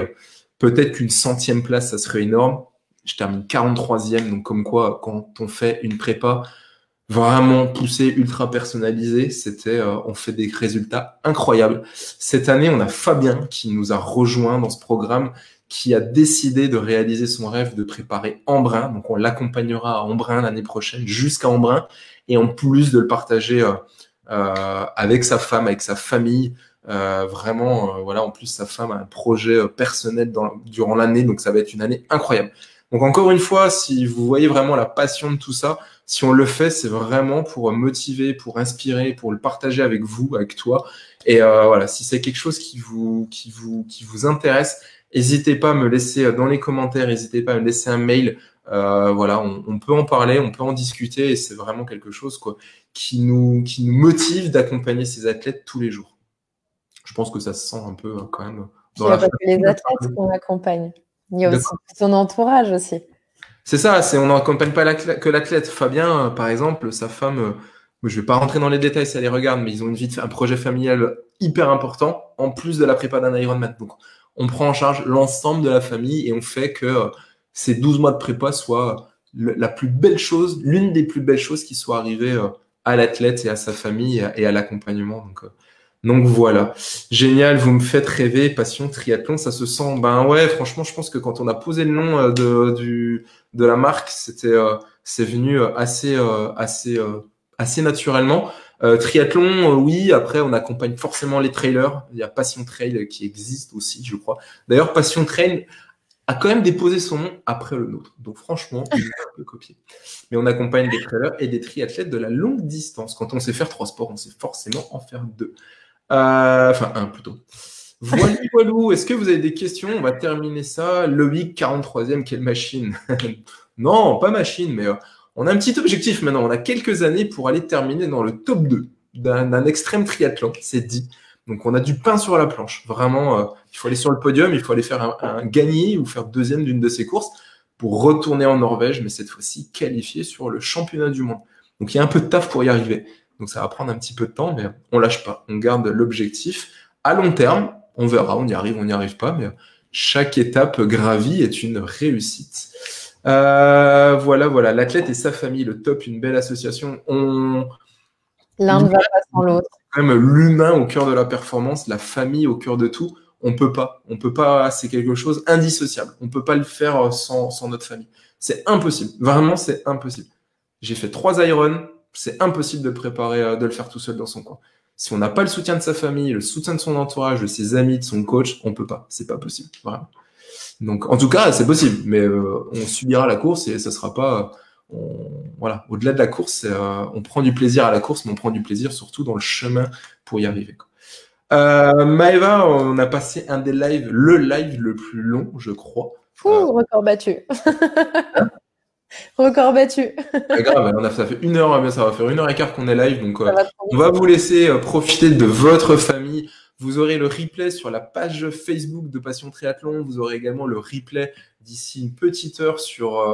peut-être qu'une 100e place, ça serait énorme. Je termine 43e, donc comme quoi quand on fait une prépa vraiment poussé, ultra personnalisé, on fait des résultats incroyables. Cette année, on a Fabien qui nous a rejoint dans ce programme, qui a décidé de réaliser son rêve de préparer Embrun. Donc, on l'accompagnera à Embrun l'année prochaine, jusqu'à Embrun, et en plus de le partager avec sa femme, avec sa famille. En plus, sa femme a un projet personnel durant l'année, donc ça va être une année incroyable. Donc encore une fois, si vous voyez vraiment la passion de tout ça, si on le fait, c'est vraiment pour motiver, pour inspirer, pour le partager avec vous, avec toi. Et si c'est quelque chose qui vous intéresse, n'hésitez pas à me laisser dans les commentaires, n'hésitez pas à me laisser un mail. On peut en parler, on peut en discuter, et c'est vraiment quelque chose qui nous motive d'accompagner ces athlètes tous les jours. Je pense que ça se sent un peu quand même dans la famille. Les athlètes qu'on accompagne. Il y a aussi son entourage aussi. C'est ça, on n'accompagne pas que l'athlète. Fabien, par exemple, sa femme je ne vais pas rentrer dans les détails si elle les regarde, mais ils ont un projet familial hyper important, en plus de la prépa d'un Ironman. Donc, on prend en charge l'ensemble de la famille et on fait que ces 12 mois de prépa soient la plus belle chose, l'une des plus belles choses qui soit arrivée à l'athlète et à sa famille et à l'accompagnement. Donc voilà, génial, vous me faites rêver, passion triathlon, ça se sent. Ben ouais, franchement, je pense que quand on a posé le nom de la marque, c'est venu assez naturellement. Triathlon, oui, après on accompagne forcément les trailers. Il y a Passion Trail qui existe aussi, je crois. D'ailleurs, Passion Trail a quand même déposé son nom après le nôtre. Donc franchement, il est un peu copié. Mais on accompagne des trailers et des triathlètes de la longue distance. Quand on sait faire 3 sports, on sait forcément en faire 2. Enfin, 1 plutôt. Voilou, est-ce que vous avez des questions? On va terminer ça. Loïc, 43e, quelle machine? Non, pas machine, mais on a un petit objectif maintenant. On a quelques années pour aller terminer dans le top 2 d'un extrême triathlon, c'est dit. Donc, on a du pain sur la planche. Vraiment, il faut aller sur le podium, il faut aller faire un gagné ou faire 2e d'une de ces courses pour retourner en Norvège, mais cette fois-ci qualifié sur le championnat du monde. Donc, il y a un peu de taf pour y arriver. Donc, ça va prendre un petit peu de temps, mais on lâche pas. On garde l'objectif à long terme. On verra, on y arrive pas, mais chaque étape gravie est une réussite. Voilà. L'athlète et sa famille, le top, une belle association. L'un ne va pas sans l'autre. Quand même l'humain au cœur de la performance, la famille au cœur de tout. On peut pas, c'est quelque chose indissociable. On peut pas le faire sans notre famille. C'est impossible. Vraiment, c'est impossible. J'ai fait 3 Iron. C'est impossible de préparer, de le faire tout seul dans son coin. Si on n'a pas le soutien de sa famille, le soutien de son entourage, de ses amis, de son coach, on peut pas. C'est pas possible, vraiment. Donc, en tout cas, c'est possible, mais on subira la course et ça sera pas. Voilà, au-delà de la course, on prend du plaisir à la course, mais on prend du plaisir surtout dans le chemin pour y arriver. Maëva, on a passé un des lives, le live le plus long, je crois. Record battu. Record battu. Pas grave, ça fait 1 heure, ça va faire 1h15 qu'on est live, donc on va vous laisser profiter de votre famille. Vous aurez le replay sur la page Facebook de Passion Triathlon. Vous aurez également le replay d'ici une petite heure sur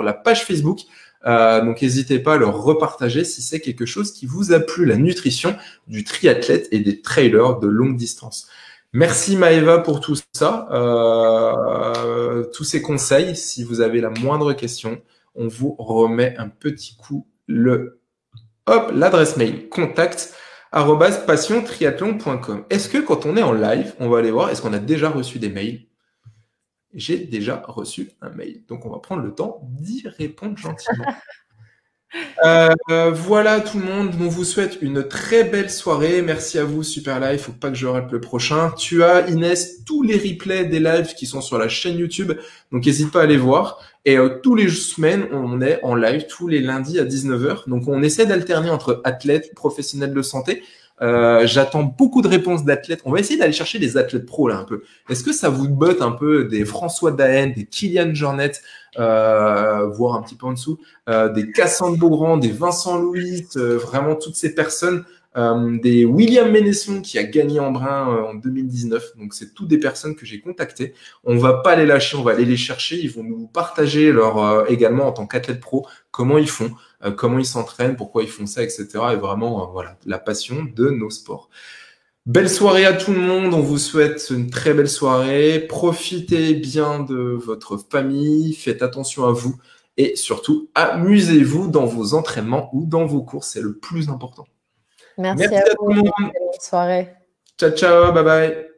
la page Facebook. Donc n'hésitez pas à le repartager si c'est quelque chose qui vous a plu, la nutrition du triathlète et des trailers de longue distance. Merci Maëva pour tout ça, tous ces conseils. Si vous avez la moindre question, on vous remet un petit coup l'adresse mail contact@passiontriathlon.com. Est-ce que quand on est en live, on va aller voir, est-ce qu'on a déjà reçu des mails? J'ai déjà reçu un mail, donc on va prendre le temps d'y répondre gentiment. Voilà tout le monde, on vous souhaite une très belle soirée. Merci à vous, Super Live. Faut pas que je rate le prochain. Tu as, Inès, tous les replays des lives qui sont sur la chaîne YouTube, donc n'hésite pas à les voir. Et tous les semaines, on est en live tous les lundis à 19h. Donc on essaie d'alterner entre athlètes, professionnels de santé. J'attends beaucoup de réponses d'athlètes. On va essayer d'aller chercher des athlètes pros là un peu. Est-ce que ça vous botte un peu des François Daen, des Kylian Jornet, voire un petit peu en dessous, des Cassandre Beaugrand, des Vincent Louis, vraiment toutes ces personnes, des William Ménesson qui a gagné en brun en 2019. Donc c'est toutes des personnes que j'ai contactées. On va pas les lâcher, on va aller les chercher. Ils vont nous partager également en tant qu'athlète pro comment ils font. Comment ils s'entraînent, pourquoi ils font ça, etc. Et vraiment, voilà, la passion de nos sports. Belle soirée à tout le monde. On vous souhaite une très belle soirée. Profitez bien de votre famille. Faites attention à vous. Et surtout, amusez-vous dans vos entraînements ou dans vos courses. C'est le plus important. Merci à vous. tout le monde. Bonne soirée. Ciao, ciao. Bye bye.